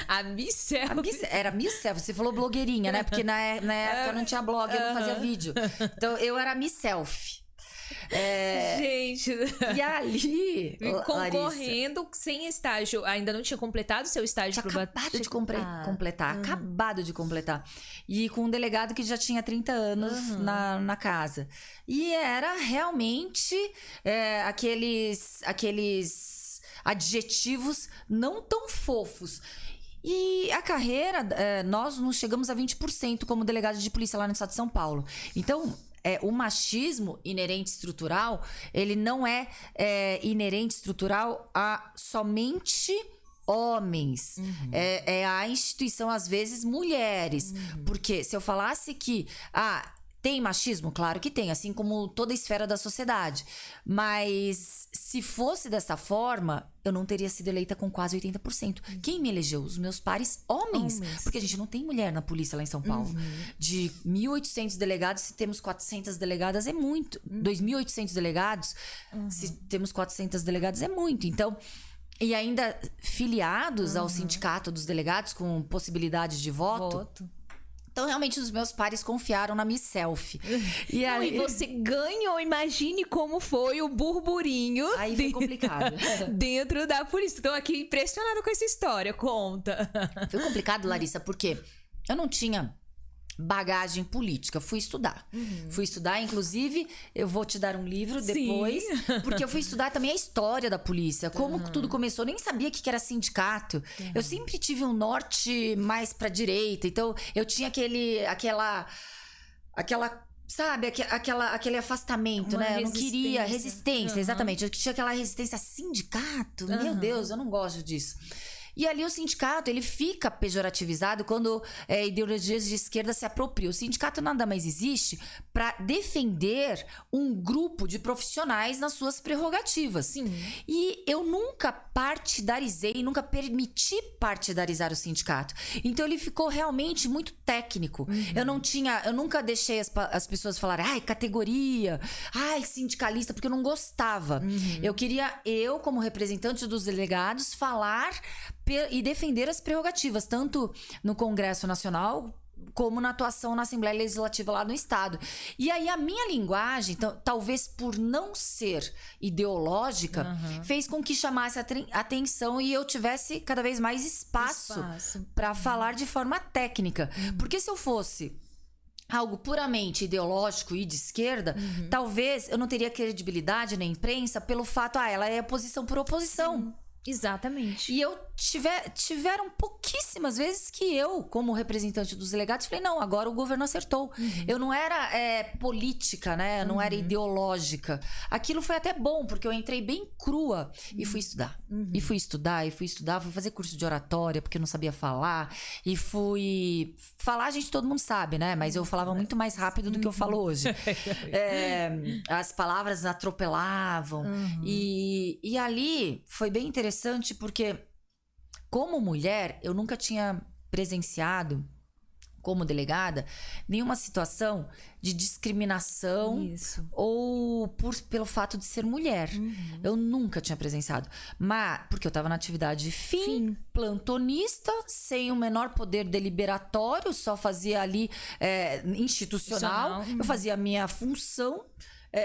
A Miss Selfie. Era Miss Selfie. Você falou blogueirinha, né? Porque na época eu não tinha blog, eu não fazia vídeo. Então eu era Miss Selfie. Gente, e ali concorrendo Larissa, sem estágio, ainda não tinha completado o seu estágio acabado de completar, acabado de completar, e com um delegado que já tinha 30 anos na casa, e era realmente aqueles adjetivos não tão fofos. E a carreira, nós não chegamos a 20% como delegado de polícia lá no estado de São Paulo. Então, o machismo inerente estrutural, ele não é inerente estrutural a somente homens. É a instituição, às vezes, mulheres. Porque se eu falasse que... tem machismo? Claro que tem, assim como toda a esfera da sociedade. Mas se fosse dessa forma, eu não teria sido eleita com quase 80%. Quem me elegeu? Os meus pares homens. Porque a gente não tem mulher na polícia lá em São Paulo. De 1.800 delegados, se temos 400 delegadas, é muito. 2.800 delegados, se temos 400 delegados, é muito. Então... E ainda filiados ao sindicato dos delegados com possibilidade de voto. Então, realmente, os meus pares confiaram na Miss Selfie. E você ganhou, imagine como foi o burburinho. Aí foi complicado. Dentro da polícia. Estou aqui impressionada com essa história, conta. Foi complicado, Larissa, porque eu não tinha bagagem política, fui estudar. Fui estudar, inclusive, eu vou te dar um livro depois, porque eu fui estudar também a história da polícia, como tudo começou. Eu nem sabia o que era sindicato. Eu sempre tive um norte mais pra direita, então eu tinha aquela sabe, aquele afastamento, né? Eu não queria resistência, exatamente. Eu tinha aquela resistência a sindicato. Meu Deus, eu não gosto disso. E ali o sindicato, ele fica pejorativizado quando ideologias de esquerda se apropriam. O sindicato nada mais existe para defender um grupo de profissionais nas suas prerrogativas. Sim. E eu nunca partidarizei, nunca permiti partidarizar o sindicato. Então ele ficou realmente muito técnico. Eu nunca deixei as pessoas falarem, ai, categoria, ai, sindicalista, porque eu não gostava. Eu queria, como representante dos delegados, falar e defender as prerrogativas, tanto no Congresso Nacional como na atuação na Assembleia Legislativa lá no Estado. E aí a minha linguagem, talvez por não ser ideológica, fez com que chamasse atenção e eu tivesse cada vez mais espaço. Para falar de forma técnica. Porque se eu fosse algo puramente ideológico e de esquerda, talvez eu não teria credibilidade na imprensa pelo fato, ela é oposição por oposição. Sim. Exatamente. E tiveram pouquíssimas vezes que eu, como representante dos delegados, falei, não, agora o governo acertou. Eu não era política, né? Eu não era ideológica. Aquilo foi até bom, porque eu entrei bem crua e fui estudar. E fui estudar, fui fazer curso de oratória, porque eu não sabia falar. E fui... Falar, todo mundo sabe, né? Mas eu falava muito mais rápido do que eu falo hoje. As palavras atropelavam. E ali foi bem interessante, porque como mulher, eu nunca tinha presenciado, como delegada, nenhuma situação de discriminação ou pelo fato de ser mulher. Eu nunca tinha presenciado. Mas, porque eu estava na atividade plantonista, sem o menor poder deliberatório, só fazia ali institucional. Eu fazia a minha função.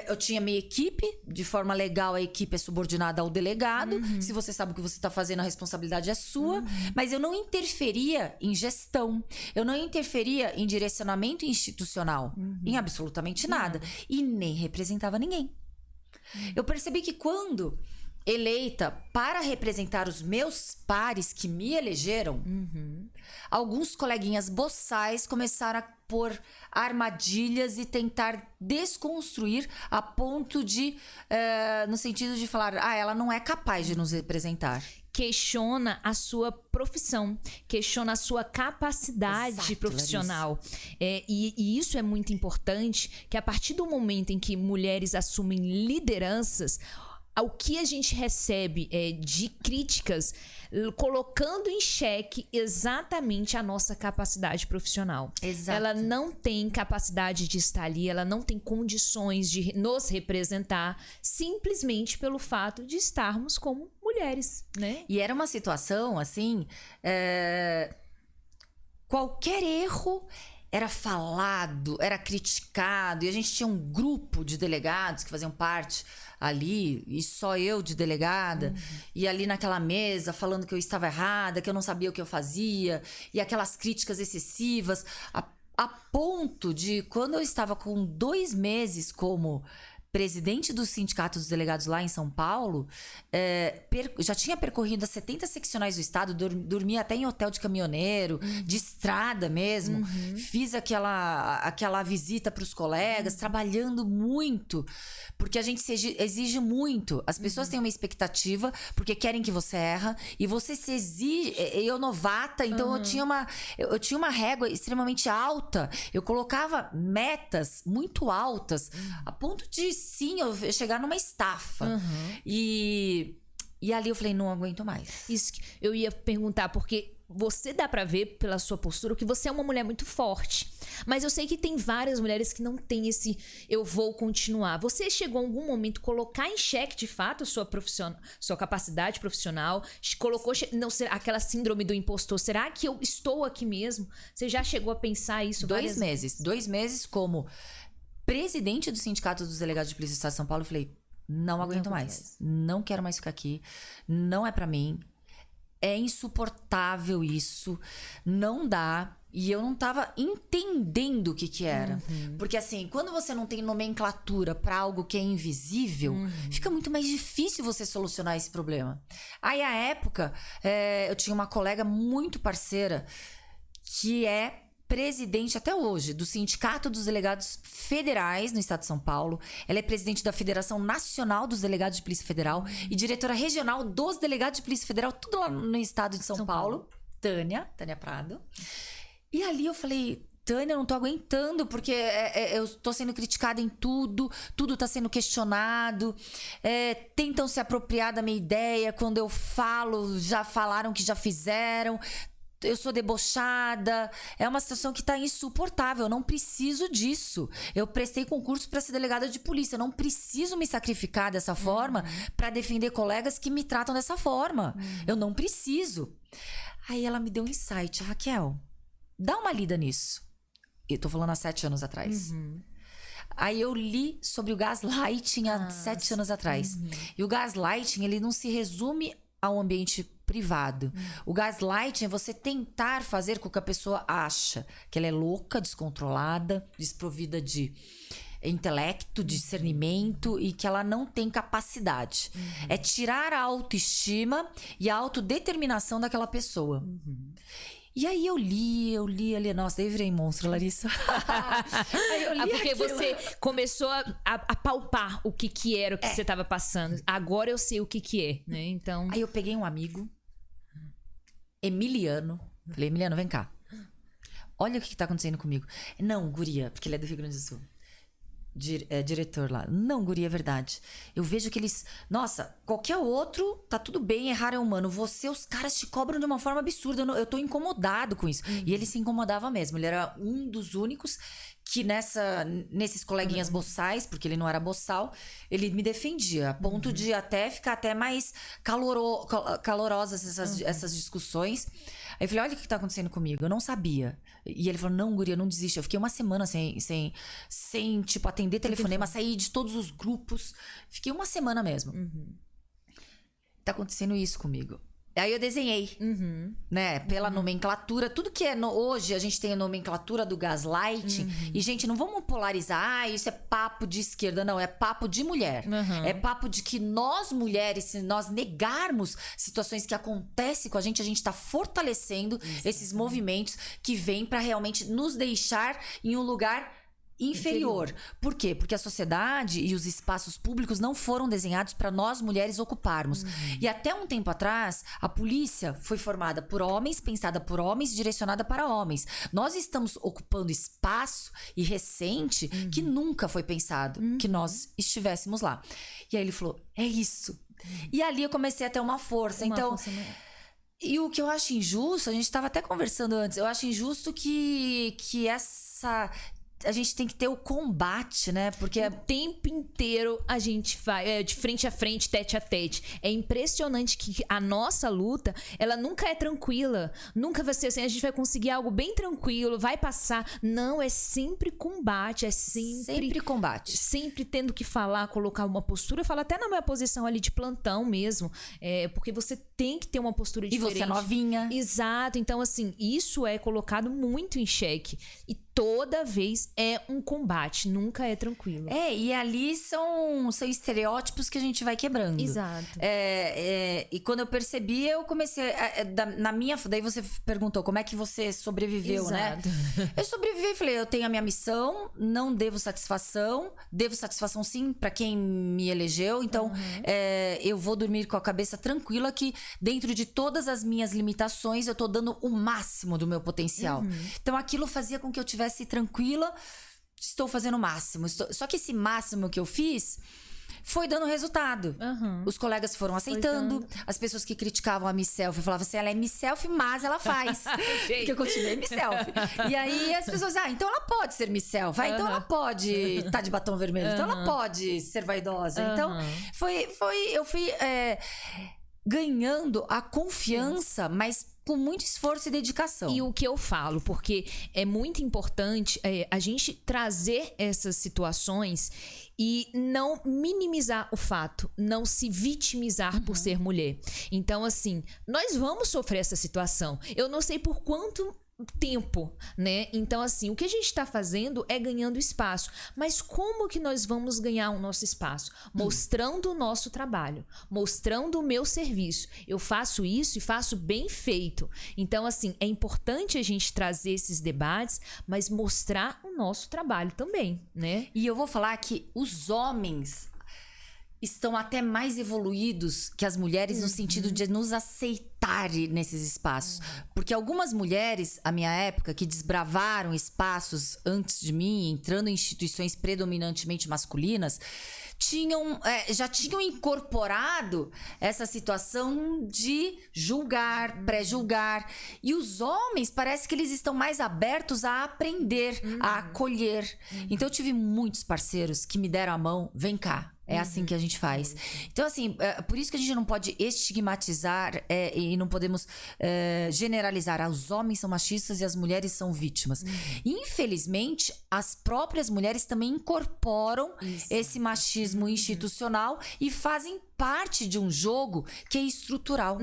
Eu tinha minha equipe, de forma legal a equipe é subordinada ao delegado. Se você sabe o que você está fazendo, a responsabilidade é sua. Mas eu não interferia em gestão. Eu não interferia em direcionamento institucional. Em absolutamente nada. E nem representava ninguém. Eu percebi que quando eleita para representar os meus pares que me elegeram, alguns coleguinhas boçais começaram a pôr armadilhas e tentar desconstruir a ponto de, no sentido de falar, ela não é capaz de nos representar. Questiona a sua profissão, questiona a sua capacidade profissional. E isso é muito importante, que a partir do momento em que mulheres assumem lideranças, o que a gente recebe de críticas colocando em xeque exatamente a nossa capacidade profissional. Exato. Ela não tem capacidade de estar ali, ela não tem condições de nos representar simplesmente pelo fato de estarmos como mulheres, né? E era uma situação, assim, qualquer erro era falado, era criticado, e a gente tinha um grupo de delegados que faziam parte ali, e só eu de delegada, e ali naquela mesa falando que eu estava errada, que eu não sabia o que eu fazia, e aquelas críticas excessivas, a ponto de, quando eu estava com 2 meses como presidente do Sindicato dos Delegados lá em São Paulo, já tinha percorrido as 70 seccionais do estado, dormia até em hotel de caminhoneiro, de estrada mesmo. Fiz aquela visita para os colegas, trabalhando muito, porque a gente se exige muito. As pessoas têm uma expectativa, porque querem que você erra, e você se exige. Eu novata, então eu tinha uma régua extremamente alta. Eu colocava metas muito altas, a ponto de eu chegar numa estafa. E ali eu falei, não aguento mais. Isso que eu ia perguntar, porque você dá pra ver pela sua postura que você é uma mulher muito forte. Mas eu sei que tem várias mulheres que não têm esse eu vou continuar. Você chegou em algum momento a colocar em xeque, de fato, sua capacidade profissional? Colocou aquela síndrome do impostor? Será que eu estou aqui mesmo? Você já chegou a pensar isso? 2 meses. 2 meses como presidente do Sindicato dos Delegados de Polícia do Estado de São Paulo, eu falei, não aguento mais. Não quero mais ficar aqui. Não é pra mim. É insuportável isso. Não dá. E eu não tava entendendo o que era. Porque assim, quando você não tem nomenclatura pra algo que é invisível, fica muito mais difícil você solucionar esse problema. Aí, à época, eu tinha uma colega muito parceira que é presidente até hoje do Sindicato dos Delegados Federais no Estado de São Paulo. Ela é presidente da Federação Nacional dos Delegados de Polícia Federal e diretora regional dos Delegados de Polícia Federal, tudo lá no estado de São Paulo. Tânia Prado. E ali eu falei, Tânia, eu não tô aguentando, porque eu tô sendo criticada em tudo tá sendo questionado, tentam se apropriar da minha ideia, quando eu falo, já falaram que já fizeram, eu sou debochada, é uma situação que tá insuportável, eu não preciso disso. Eu prestei concurso para ser delegada de polícia, eu não preciso me sacrificar dessa forma para defender colegas que me tratam dessa forma. Eu não preciso. Aí ela me deu um insight, Raquel, dá uma lida nisso. Eu tô falando há 7 anos atrás. Aí eu li sobre o gaslighting há 7 anos atrás. E o gaslighting, ele não se resume ao ambiente privado. O gaslighting é você tentar fazer com que a pessoa acha que ela é louca, descontrolada, desprovida de intelecto, de discernimento e que ela não tem capacidade. É tirar a autoestima e a autodeterminação daquela pessoa. E aí eu li, nossa, daí eu virei monstro, Larissa. Aí eu li porque aquilo. você começou a palpar o que era o que você estava passando. Agora eu sei o que é, né? Então... Aí eu peguei um amigo, Emiliano. Falei, Emiliano, vem cá. Olha o que tá acontecendo comigo. Não, guria, porque ele é do Rio Grande do Sul. Diretor lá. Não, guria, é verdade. Eu vejo que eles... Nossa, qualquer outro, tá tudo bem, errar é humano. Você, os caras te cobram de uma forma absurda. Eu tô incomodado com isso. E ele se incomodava mesmo. Ele era um dos únicos que nesses coleguinhas boçais, porque ele não era boçal, ele me defendia. A ponto de ficar até mais calorosas essas discussões. Aí eu falei, olha o que tá acontecendo comigo. Eu não sabia. E ele falou, não, guria, não desiste. Eu fiquei uma semana sem tipo, atender telefonema, sair de todos os grupos. Fiquei uma semana mesmo. Tá acontecendo isso comigo. Aí eu desenhei, né? Pela nomenclatura. Tudo que hoje a gente tem a nomenclatura do gaslighting. E, gente, não vamos polarizar. Isso é papo de esquerda. Não, é papo de mulher. É papo de que nós, mulheres, se nós negarmos situações que acontecem com a gente tá fortalecendo esses movimentos que vêm pra realmente nos deixar em um lugar inferior. Por quê? Porque a sociedade e os espaços públicos não foram desenhados para nós mulheres ocuparmos. E até um tempo atrás, a polícia foi formada por homens, pensada por homens, direcionada para homens. Nós estamos ocupando espaço e recente que nunca foi pensado que nós estivéssemos lá. E aí ele falou, é isso. E ali eu comecei a ter uma força. E o que eu acho injusto, a gente estava até conversando antes, eu acho injusto que a gente tem que ter o combate, né? Porque o tempo inteiro a gente vai de frente a frente, tete a tete. É impressionante que a nossa luta, ela nunca é tranquila. Nunca vai ser assim, a gente vai conseguir algo bem tranquilo, vai passar. Não, é sempre combate, é sempre combate. Sempre tendo que falar, colocar uma postura. Eu falo até na minha posição ali de plantão mesmo. Porque você tem que ter uma postura diferente. E você é novinha. Exato. Então, assim, isso é colocado muito em xeque. E toda vez é um combate, nunca é tranquilo. E ali são estereótipos que a gente vai quebrando. Exato. E quando eu percebi, eu comecei... Daí você perguntou como é que você sobreviveu, Exato. Né? Eu sobrevivi e falei, eu tenho a minha missão, não devo satisfação sim para quem me elegeu, então eu vou dormir com a cabeça tranquila que dentro de todas as minhas limitações eu tô dando o máximo do meu potencial. Então aquilo fazia com que eu tivesse tranquila, estou fazendo o máximo. Só que esse máximo que eu fiz foi dando resultado. Os colegas foram aceitando. As pessoas que criticavam a Miss Selfie falavam assim, ela é Miss Selfie, mas ela faz. Porque eu continuei Miss Selfie. E aí as pessoas, então ela pode ser Miss Selfie. Então ela pode estar de batom vermelho. Então ela pode ser vaidosa. Então eu fui ganhando a confiança, mas com muito esforço e dedicação. E o que eu falo, porque é muito importante a gente trazer essas situações e não minimizar o fato, não se vitimizar por ser mulher. Então, assim, nós vamos sofrer essa situação. Eu não sei por quanto tempo, né? Então, assim, o que a gente está fazendo é ganhando espaço. Mas como que nós vamos ganhar o nosso espaço? Mostrando o nosso trabalho, mostrando o meu serviço. Eu faço isso e faço bem feito. Então, assim, é importante a gente trazer esses debates, mas mostrar o nosso trabalho também, né? E eu vou falar que os homens estão até mais evoluídos que as mulheres no sentido de nos aceitarem nesses espaços. Porque algumas mulheres, à minha época, que desbravaram espaços antes de mim, entrando em instituições predominantemente masculinas, já tinham incorporado essa situação de julgar, pré-julgar. E os homens, parece que eles estão mais abertos a aprender, a acolher. Então, eu tive muitos parceiros que me deram a mão, vem cá. É assim que a gente faz. Então, assim, por isso que a gente não pode estigmatizar e não podemos generalizar. Os homens são machistas e as mulheres são vítimas. Infelizmente, as próprias mulheres também incorporam esse machismo institucional e fazem parte de um jogo que é estrutural.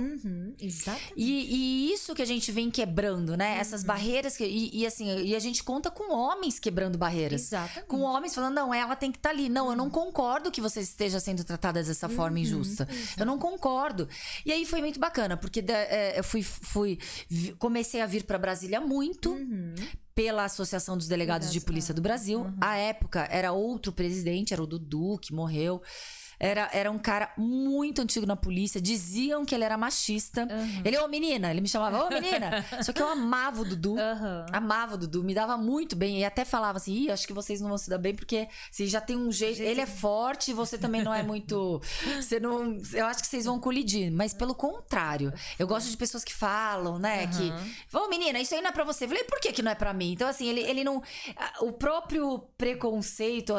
Exatamente. E isso que a gente vem quebrando, né? Essas barreiras. E a gente conta com homens quebrando barreiras. Exatamente. Com homens falando, não, ela tem que estar ali. Não, eu não concordo que você esteja sendo tratada dessa forma injusta. Eu não concordo. E aí foi muito bacana, porque eu comecei a vir para Brasília muito. Pela Associação dos Delegados de Polícia do Brasil. À época, era outro presidente, era o Dudu, que morreu. Era um cara muito antigo na polícia. Diziam que ele era machista. Ele, menina. Ele me chamava, menina. Só que eu amava o Dudu. Amava o Dudu. Me dava muito bem. E até falava assim, acho que vocês não vão se dar bem, porque você já tem um jeito... Ele é forte, você também não é muito... Eu acho que vocês vão colidir. Mas pelo contrário. Eu gosto de pessoas que falam, né? Que... menina, isso aí não é pra você. Eu falei, por que não é pra mim? Então, assim, ele não... O próprio preconceito,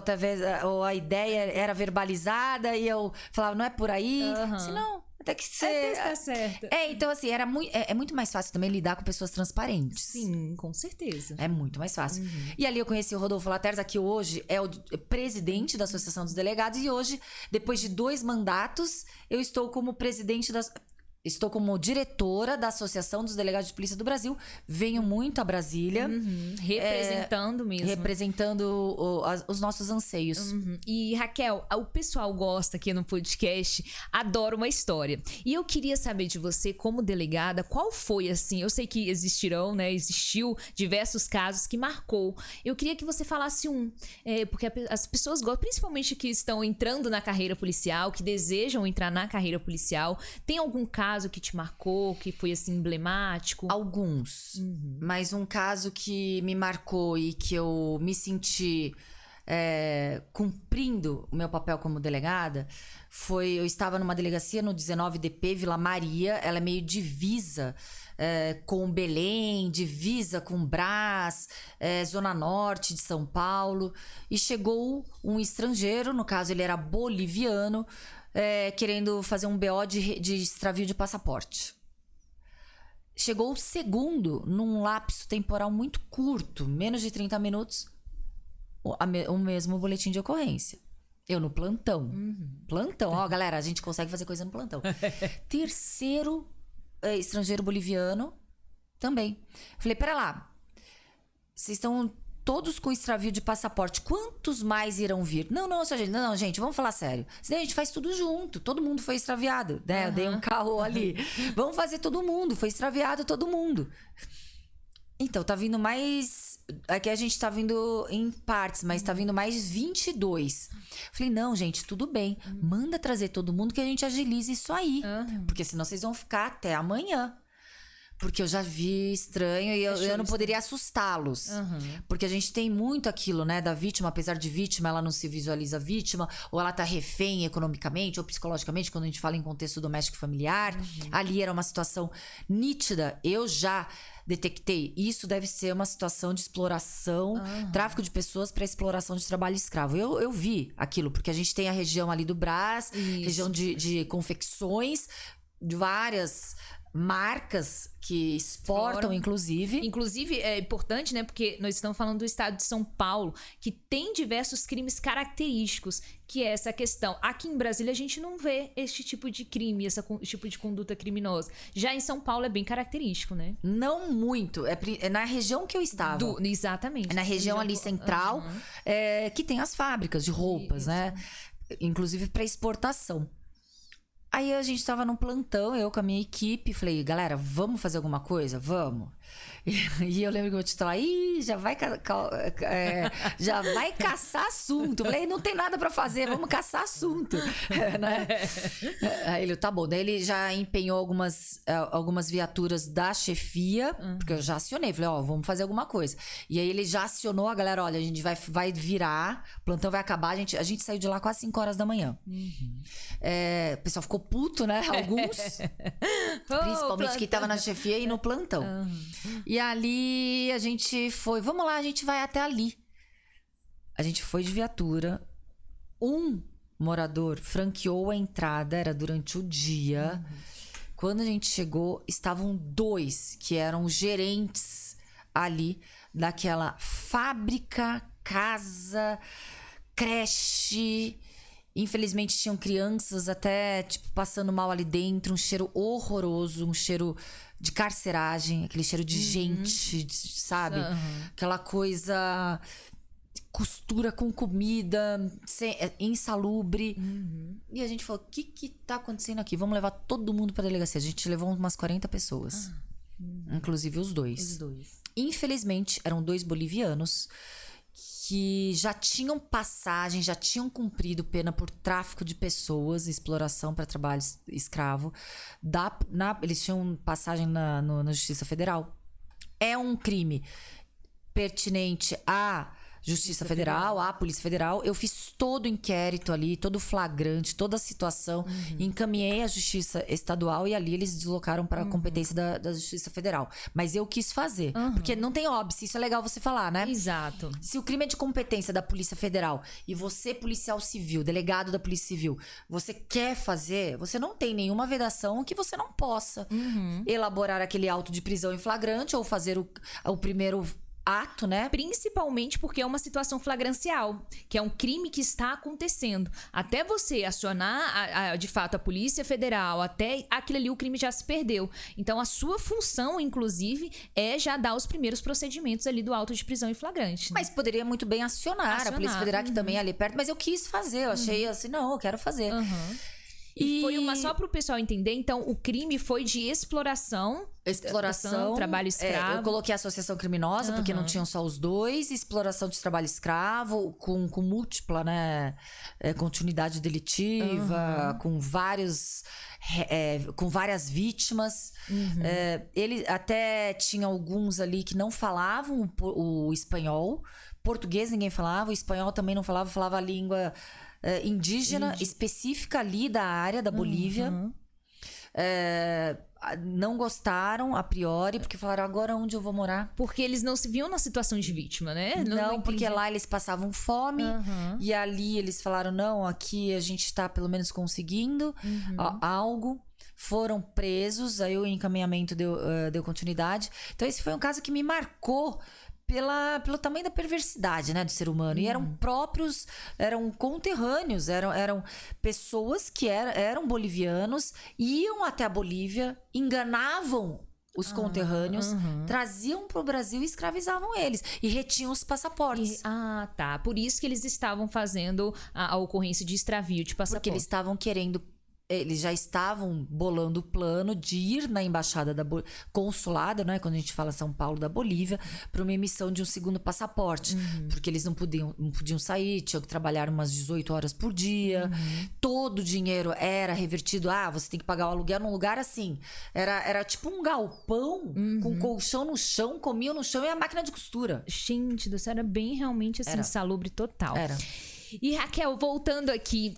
ou a ideia era verbalizada. E eu falava, não é por aí? Assim, não, até que você... Tá certo. Então assim, é muito mais fácil também lidar com pessoas transparentes. Sim, com certeza. É muito mais fácil. E ali eu conheci o Rodolfo Laterza, que hoje é o presidente da Associação dos Delegados. E hoje, depois de 2 mandatos, eu estou como presidente Estou como diretora da Associação dos Delegados de Polícia do Brasil. Venho muito a Brasília. Representando mesmo. Representando os nossos anseios. E Raquel, o pessoal gosta aqui no podcast, adora uma história. E eu queria saber de você, como delegada, qual foi, assim... Eu sei que existiu diversos casos que marcou. Eu queria que você falasse porque as pessoas gostam, principalmente que estão entrando na carreira policial, que desejam entrar na carreira policial. Tem algum caso que te marcou, que foi assim emblemático? Alguns. Mas um caso que me marcou e que eu me senti cumprindo o meu papel como delegada foi... Eu estava numa delegacia no 19DP, Vila Maria. Ela é meio divisa com Belém, divisa com Brás, Zona Norte de São Paulo. E chegou um estrangeiro, no caso ele era boliviano, querendo fazer um BO de extravio de passaporte. Chegou o segundo, num lapso temporal muito curto, menos de 30 minutos, o mesmo boletim de ocorrência. Eu no plantão. Plantão, galera, a gente consegue fazer coisa no plantão. Terceiro estrangeiro boliviano também. Falei, pera lá, vocês estão todos com extravio de passaporte, quantos mais irão vir? Não, gente, vamos falar sério. Senão a gente faz tudo junto, todo mundo foi extraviado, né? Eu dei um carro ali. Vamos fazer todo mundo, foi extraviado todo mundo. Então, tá vindo mais... Aqui a gente tá vindo em partes, mas tá vindo mais 22. Falei, não, gente, tudo bem. Manda trazer todo mundo que a gente agilize isso aí. Porque senão vocês vão ficar até amanhã. Porque eu já vi estranho e eu não poderia assustá-los. Porque a gente tem muito aquilo, né, da vítima, apesar de vítima, ela não se visualiza vítima, ou ela tá refém economicamente ou psicologicamente, quando a gente fala em contexto doméstico e familiar. Ali era uma situação nítida. Eu já detectei, isso deve ser uma situação de exploração, tráfico de pessoas para exploração de trabalho escravo. Eu vi aquilo, porque a gente tem a região ali do Brás, região de confecções, de várias marcas que exportam, inclusive. Inclusive, é importante, né? Porque nós estamos falando do estado de São Paulo, que tem diversos crimes característicos, que é essa questão. Aqui em Brasília, a gente não vê este tipo de crime, esse tipo de conduta criminosa. Já em São Paulo, é bem característico, né? Não muito. É na região que eu estava. Exatamente. É na região ali central, que tem as fábricas de roupas, né? Inclusive para exportação. Aí a gente tava num plantão, eu com a minha equipe, falei, galera, vamos fazer alguma coisa? Vamos. E eu lembro que eu te falei, já vai caçar assunto. Eu falei, não tem nada pra fazer, vamos caçar assunto. Né? Aí ele, tá bom. Daí ele já empenhou algumas viaturas da chefia, porque eu já acionei. Falei, vamos fazer alguma coisa. E aí ele já acionou a galera, olha, a gente vai virar, o plantão vai acabar. A gente saiu de lá quase 5 horas da manhã. O pessoal ficou puto, né? Alguns. Principalmente quem tava na chefia e no plantão. E ali a gente foi, vamos lá, a gente vai até ali. A gente foi de viatura. Um morador franqueou a entrada, era durante o dia. Quando a gente chegou, estavam 2 que eram gerentes ali daquela fábrica, casa, creche. Infelizmente tinham crianças até passando mal ali dentro, um cheiro horroroso, um cheiro de carceragem, aquele cheiro de gente, sabe? Aquela coisa, costura com comida, insalubre. E a gente falou, o que tá acontecendo aqui? Vamos levar todo mundo pra delegacia. A gente levou umas 40 pessoas, inclusive os dois. Infelizmente, eram 2 bolivianos que já tinham passagem, já tinham cumprido pena por tráfico de pessoas, exploração para trabalho escravo. Eles tinham passagem na Justiça Federal. É um crime pertinente à Justiça Federal, à Polícia Federal. Eu fiz todo o inquérito ali, todo o flagrante, toda a situação. Encaminhei à Justiça Estadual e ali eles deslocaram para a competência da Justiça Federal. Mas eu quis fazer. Porque não tem óbice, isso é legal você falar, né? Exato. Se o crime é de competência da Polícia Federal e você, policial civil, delegado da Polícia Civil, você quer fazer, você não tem nenhuma vedação que você não possa elaborar aquele auto de prisão em flagrante ou fazer o primeiro ato, né? Principalmente porque é uma situação flagrancial, que é um crime que está acontecendo. Até você acionar, de fato, a Polícia Federal, até aquilo ali o crime já se perdeu. Então, a sua função, inclusive, é já dar os primeiros procedimentos ali do auto de prisão em flagrante. Né? Mas poderia muito bem acionar a Polícia Federal, que também é ali perto, mas eu quis fazer, eu achei assim, não, eu quero fazer. E foi só para o pessoal entender, então o crime foi de exploração, trabalho escravo. Eu coloquei associação criminosa, porque não tinham só os 2, exploração de trabalho escravo, com múltipla, né, continuidade delitiva, com várias vítimas. Ele até tinha alguns ali que não falavam o espanhol, português ninguém falava, o espanhol também não falava a língua indígena específica ali da área da Bolívia. Não gostaram a priori, porque falaram, agora onde eu vou morar? Porque eles não se viam na situação de vítima, né? Não, porque lá eles passavam fome e ali eles falaram, não, aqui a gente tá pelo menos conseguindo algo. Foram presos, aí o encaminhamento deu continuidade. Então esse foi um caso que me marcou pelo tamanho da perversidade, né, do ser humano. E eram conterrâneos, eram pessoas que eram bolivianos, iam até a Bolívia, enganavam os conterrâneos, traziam para o Brasil e escravizavam eles. E retinham os passaportes. Por isso que eles estavam fazendo a ocorrência de extravio de passaporte. Porque eles estavam querendo eles já estavam bolando o plano de ir na embaixada consulada, né, quando a gente fala São Paulo, da Bolívia, para uma emissão de um segundo passaporte. Porque eles não podiam sair, tinham que trabalhar umas 18 horas por dia. Todo o dinheiro era revertido. Você tem que pagar o aluguel num lugar assim. Era tipo um galpão com colchão no chão, comiam no chão e a máquina de costura. Gente do céu, era bem realmente assim, insalubre total. Era. E Raquel, voltando aqui,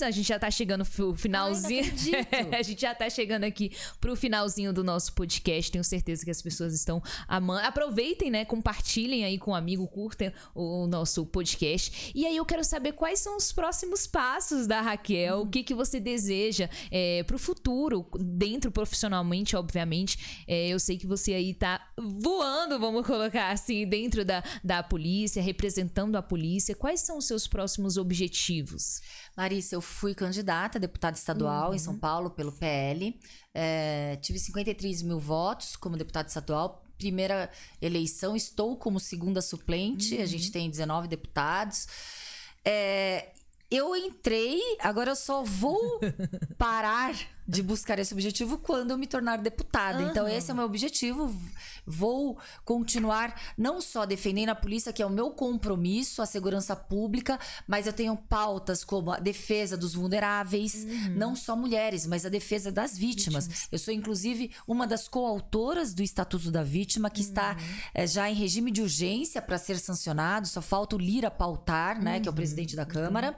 a gente já tá chegando pro finalzinho. Ai, a gente já tá chegando aqui pro finalzinho do nosso podcast. Tenho certeza que as pessoas estão amando. Aproveitem, né? Compartilhem aí com um amigo, curtem o nosso podcast. E aí eu quero saber quais são os próximos passos da Raquel. O que você deseja pro futuro, dentro profissionalmente, obviamente. Eu sei que você aí tá voando, vamos colocar assim, dentro da polícia, representando a polícia. Quais são os seus próximos objetivos? Larissa, eu fui candidata a deputada estadual em São Paulo pelo PL. Tive 53 mil votos como deputada estadual. Primeira eleição, estou como segunda suplente. A gente tem 19 deputados. Eu entrei, agora eu só vou parar de buscar esse objetivo quando eu me tornar deputada. Então esse é o meu objetivo. Vou continuar não só defendendo a polícia, que é o meu compromisso, a segurança pública, mas eu tenho pautas como a defesa dos vulneráveis, não só mulheres, mas a defesa das vítimas. Eu sou, inclusive, uma das coautoras do Estatuto da Vítima, que está já em regime de urgência para ser sancionado. Só falta o Lira pautar, né, que é o presidente da Câmara.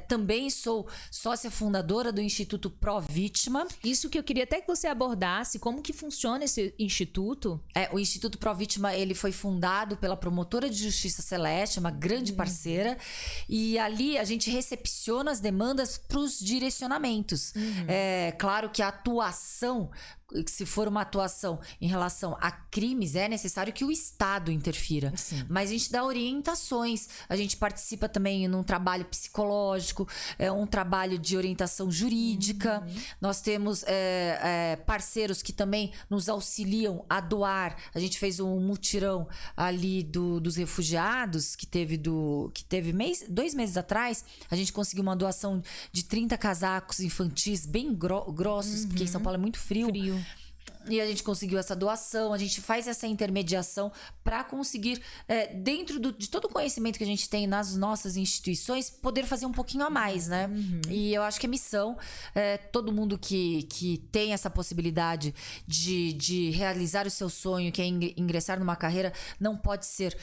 Também sou sócia fundadora do Instituto Pró-Vítima. Isso que eu queria até que você abordasse, como que funciona esse instituto? O Instituto Pró-Vítima, ele foi fundado pela promotora de justiça Celeste, uma grande parceira, e ali a gente recepciona as demandas para os direcionamentos. Claro que a atuação, se for uma atuação em relação a crimes, é necessário que o Estado interfira. Sim. Mas a gente dá orientações, a gente participa também num trabalho psicológico, um trabalho de orientação jurídica. Nós temos parceiros que também nos auxiliam a doar. A gente fez um mutirão ali dos refugiados, que teve 2 meses atrás. A gente conseguiu uma doação de 30 casacos infantis bem grossos, porque em São Paulo é muito frio. E a gente conseguiu essa doação, a gente faz essa intermediação para conseguir, dentro de todo o conhecimento que a gente tem nas nossas instituições, poder fazer um pouquinho a mais, né? E eu acho que a missão, todo mundo que tem essa possibilidade de realizar o seu sonho, que é ingressar numa carreira, não pode ser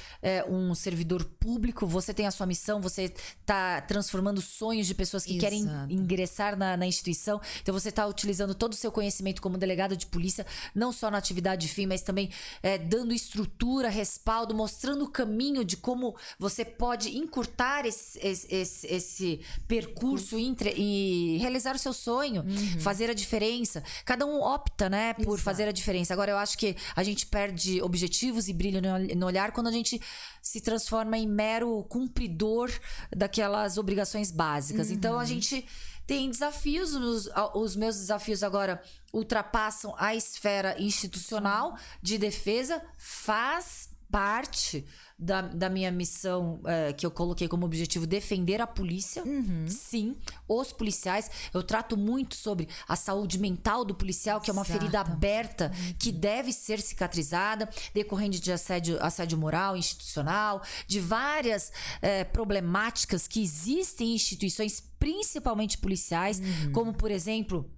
um servidor público. Você tem a sua missão, você está transformando sonhos de pessoas que querem ingressar na instituição. Então você está utilizando todo o seu conhecimento como delegado de polícia, não só na atividade fim, mas também dando estrutura, respaldo, mostrando o caminho de como você pode encurtar esse percurso e realizar o seu sonho, fazer a diferença. Cada um opta, né, por fazer a diferença. Agora, eu acho que a gente perde objetivos e brilho no olhar quando a gente se transforma em mero cumpridor daquelas obrigações básicas. Então, a gente tem desafios, os meus desafios agora ultrapassam a esfera institucional de defesa, faz parte da minha missão, que eu coloquei como objetivo defender a polícia. Sim, os policiais. Eu trato muito sobre a saúde mental do policial, que é uma ferida aberta que deve ser cicatrizada, decorrente de assédio moral, institucional, de várias problemáticas que existem em instituições, principalmente policiais, como, por exemplo,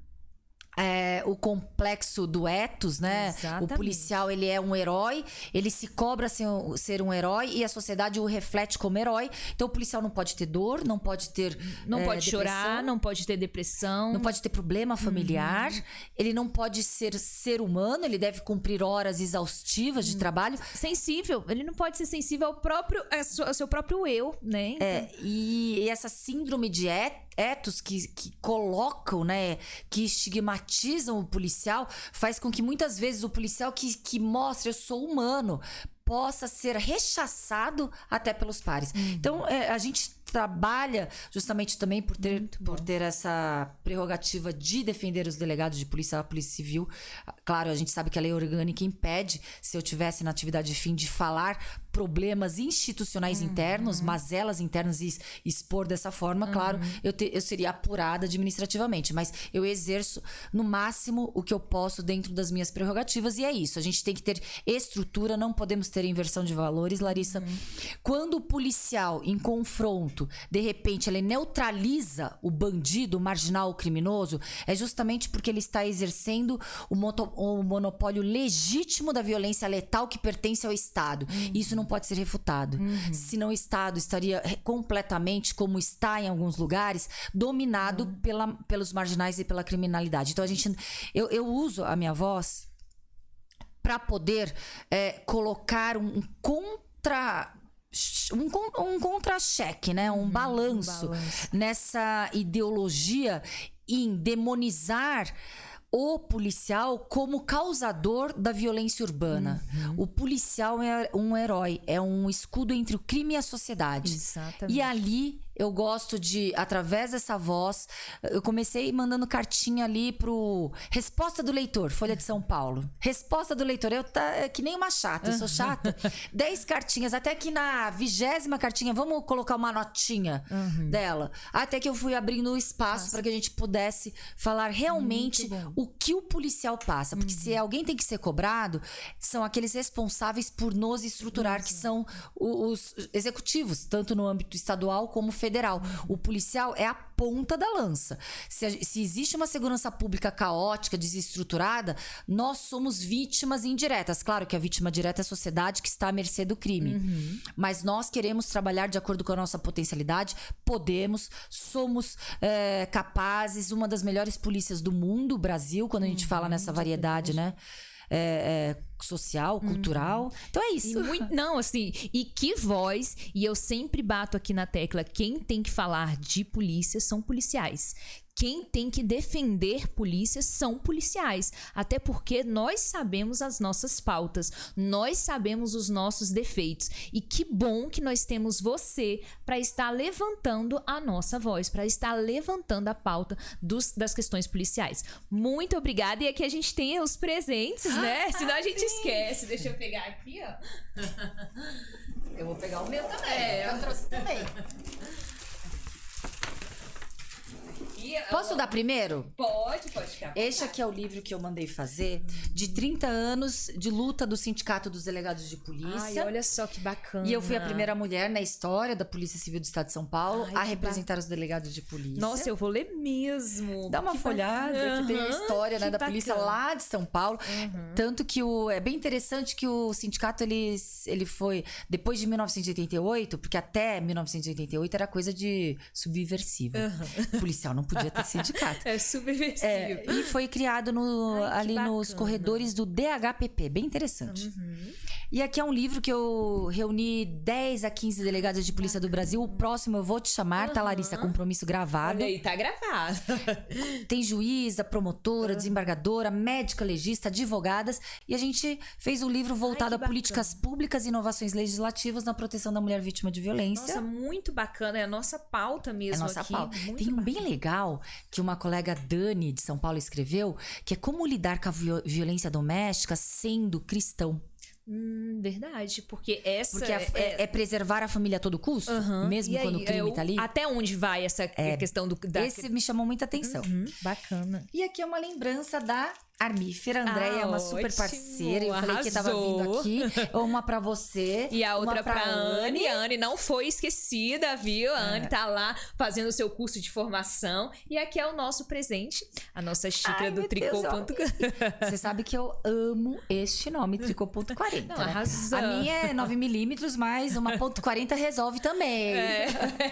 o complexo do ethos, né? Exatamente. O policial, ele é um herói, ele se cobra ser um herói e a sociedade o reflete como herói. Então o policial não pode ter dor, não pode ter não pode chorar, não pode ter depressão, não pode ter problema familiar, ele não pode ser humano, ele deve cumprir horas exaustivas de trabalho. Sensível, ele não pode ser sensível ao seu próprio eu, né? E essa síndrome de ethos que colocam, né, que estigmatizam o policial, faz com que muitas vezes o policial que mostra eu sou humano possa ser rechaçado até pelos pares. Então, a gente trabalha justamente também por ter essa prerrogativa de defender os delegados de polícia, a polícia civil. Claro, a gente sabe que a lei orgânica impede, se eu tivesse na atividade de fim, de falar problemas institucionais internos, mazelas internas e expor dessa forma, claro, eu seria apurada administrativamente. Mas eu exerço no máximo o que eu posso dentro das minhas prerrogativas e é isso. A gente tem que ter estrutura, não podemos ter inversão de valores, Larissa. Quando o policial em confronto, de repente, ele neutraliza o bandido, o marginal, o criminoso, é justamente porque ele está exercendo o monopólio legítimo da violência letal que pertence ao Estado. Isso não pode ser refutado. Senão o Estado estaria completamente, como está em alguns lugares, dominado pelos marginais e pela criminalidade. Então eu uso a minha voz para poder colocar um contra-cheque, né? Um balanço nessa ideologia em demonizar o policial como causador da violência urbana. O policial é um herói, é um escudo entre o crime e a sociedade. Exatamente. E ali eu gosto de, através dessa voz, eu comecei mandando cartinha ali pro Resposta do Leitor, Folha de São Paulo. Resposta do Leitor, que nem uma chata, eu sou chata. 10 cartinhas, até que na 20ª cartinha, vamos colocar uma notinha dela. Até que eu fui abrindo o espaço para que a gente pudesse falar realmente o que o policial passa. Porque se alguém tem que ser cobrado, são aqueles responsáveis por nos estruturar, que são os executivos, tanto no âmbito estadual como federal. O policial é a ponta da lança. Se existe uma segurança pública caótica, desestruturada, nós somos vítimas indiretas. Claro que a vítima direta é a sociedade que está à mercê do crime. Mas nós queremos trabalhar de acordo com a nossa potencialidade, podemos, somos capazes, uma das melhores polícias do mundo, o Brasil, quando a gente fala nessa variedade, né? Social, cultural. Então é isso. Não, assim, e que voz, e eu sempre bato aqui na tecla, quem tem que falar de polícia são policiais. Quem tem que defender polícias são policiais. Até porque nós sabemos as nossas pautas, nós sabemos os nossos defeitos. E que bom que nós temos você para estar levantando a nossa voz, para estar levantando a pauta das questões policiais. Muito obrigada. E aqui a gente tem os presentes, né? Senão a gente esquece. Deixa eu pegar aqui, ó. Eu vou pegar o meu também. Eu trouxe também. Posso dar primeiro? Pode ficar. Este aqui é o livro que eu mandei fazer de 30 anos de luta do Sindicato dos Delegados de Polícia. Ai, olha só que bacana. E eu fui a primeira mulher na história da Polícia Civil do Estado de São Paulo a representar os delegados de polícia. Nossa, eu vou ler mesmo. Dá uma folhada, que tem a história, né, da polícia lá de São Paulo. Tanto que é bem interessante que o sindicato, ele foi, depois de 1988, porque até 1988 era coisa de subversiva. Policial não podia ter sindicato. É subversivo. E foi criado ali nos corredores do DHPP. Bem interessante. E aqui é um livro que eu reuni 10 a 15 delegados de polícia do Brasil. O próximo eu vou te chamar, tá, Larissa? Compromisso gravado. Olha aí, tá gravado. Tem juíza, promotora, desembargadora, médica, legista, advogadas. E a gente fez um livro voltado a políticas públicas e inovações legislativas na proteção da mulher vítima de violência. Nossa, muito bacana. É a nossa pauta mesmo. É a nossa aqui. pauta. Muito Tem um bacana. bem legal que uma colega Dani, de São Paulo, escreveu, que é como lidar com a violência doméstica sendo cristão. Verdade, porque essa... Porque é preservar a família a todo custo, mesmo quando o crime tá ali. Até onde vai essa questão da... Esse me chamou muita atenção. Bacana. E aqui é uma lembrança da Armífera. A Andréia é uma super parceira. Eu falei que tava vindo aqui. Uma pra você. E a outra pra Anne. A Anne não foi esquecida, viu? A Anne tá lá fazendo o seu curso de formação. E aqui é o nosso presente. A nossa xícara do tricô.40. Você sabe que eu amo este nome, tricô.40. Não, né? arrasou. A minha é 9mm, mas uma .40 resolve também.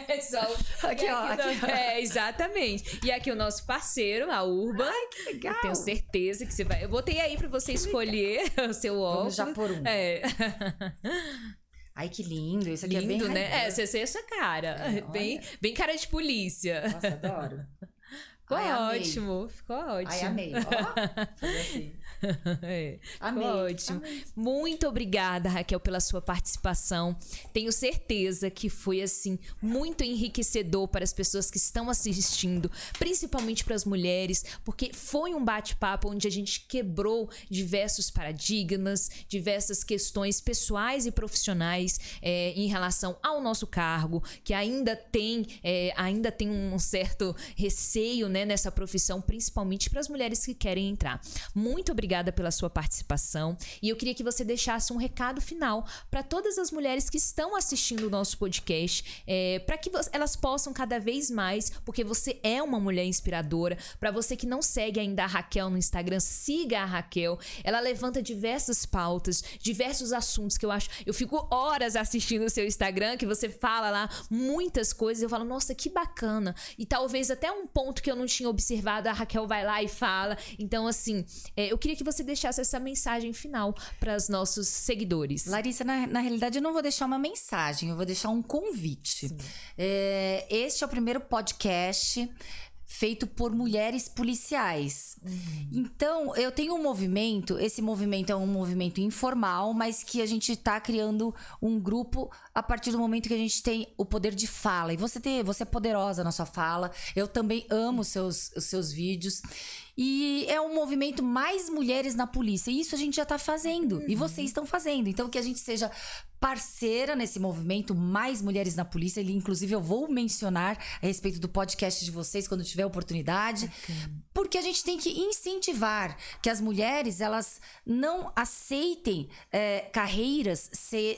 Resolve. Aqui, ó. Exatamente. E aqui o nosso parceiro, a Urban. Ai, que legal. Eu tenho certeza que você vai... Eu botei aí pra você escolher o seu óculos. Vamos já por um. Ai, que lindo. Isso aqui lindo, é bem né? Você é essa cara. Bem cara de polícia. Nossa, adoro. Ficou ótimo. Ficou ótimo. Ai, amei. Ó, fazer assim. Amei. Ótimo. Amei. Muito obrigada, Raquel, pela sua participação. Tenho certeza que foi, assim, muito enriquecedor para as pessoas que estão assistindo, principalmente para as mulheres, porque foi um bate-papo onde a gente quebrou diversos paradigmas, diversas questões pessoais e profissionais em relação ao nosso cargo, que ainda tem um certo receio, né, nessa profissão, principalmente para as mulheres que querem entrar. Muito obrigada pela sua participação e eu queria que você deixasse um recado final para todas as mulheres que estão assistindo o nosso podcast, para que elas possam cada vez mais, porque você é uma mulher inspiradora. Para você que não segue ainda a Raquel no Instagram, siga a Raquel. Ela levanta diversas pautas, diversos assuntos que eu fico horas assistindo o seu Instagram, que você fala lá muitas coisas. Eu falo, nossa, que bacana. E talvez até um ponto que eu não tinha observado, a Raquel vai lá e fala. Então, assim, eu queria que você deixasse essa mensagem final para os nossos seguidores. Larissa, na realidade, eu não vou deixar uma mensagem, eu vou deixar um convite. Este é o primeiro podcast feito por mulheres policiais. Então, eu tenho um movimento, esse movimento é um movimento informal, mas que a gente está criando um grupo a partir do momento que a gente tem o poder de fala. E você é poderosa na sua fala. Eu também amo os seus vídeos. E é um movimento mais mulheres na polícia. E isso a gente já está fazendo. E vocês estão fazendo. Então, que a gente seja parceira nesse movimento, mais mulheres na polícia. Inclusive, eu vou mencionar a respeito do podcast de vocês quando tiver oportunidade. Porque a gente tem que incentivar que as mulheres, elas não aceitem carreiras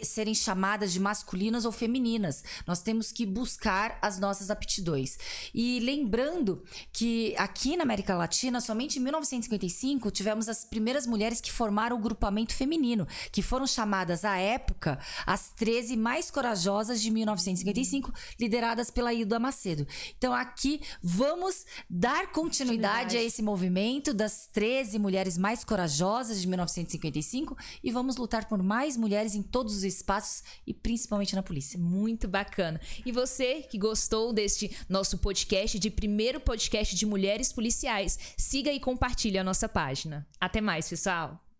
serem chamadas de masculinas ou femininas. Nós temos que buscar as nossas aptidões. E lembrando que aqui na América Latina, somente em 1955, tivemos as primeiras mulheres que formaram o grupamento feminino, que foram chamadas à época as 13 mais corajosas de 1955, lideradas pela Hilda Macedo. Então aqui vamos dar continuidade a esse movimento das 13 mulheres mais corajosas de 1955 e vamos lutar por mais mulheres em todos os espaços e principalmente na polícia. Muito bacana. E você que gostou deste nosso podcast, de primeiro podcast de mulheres policiais, siga e compartilhe a nossa página. Até mais, pessoal!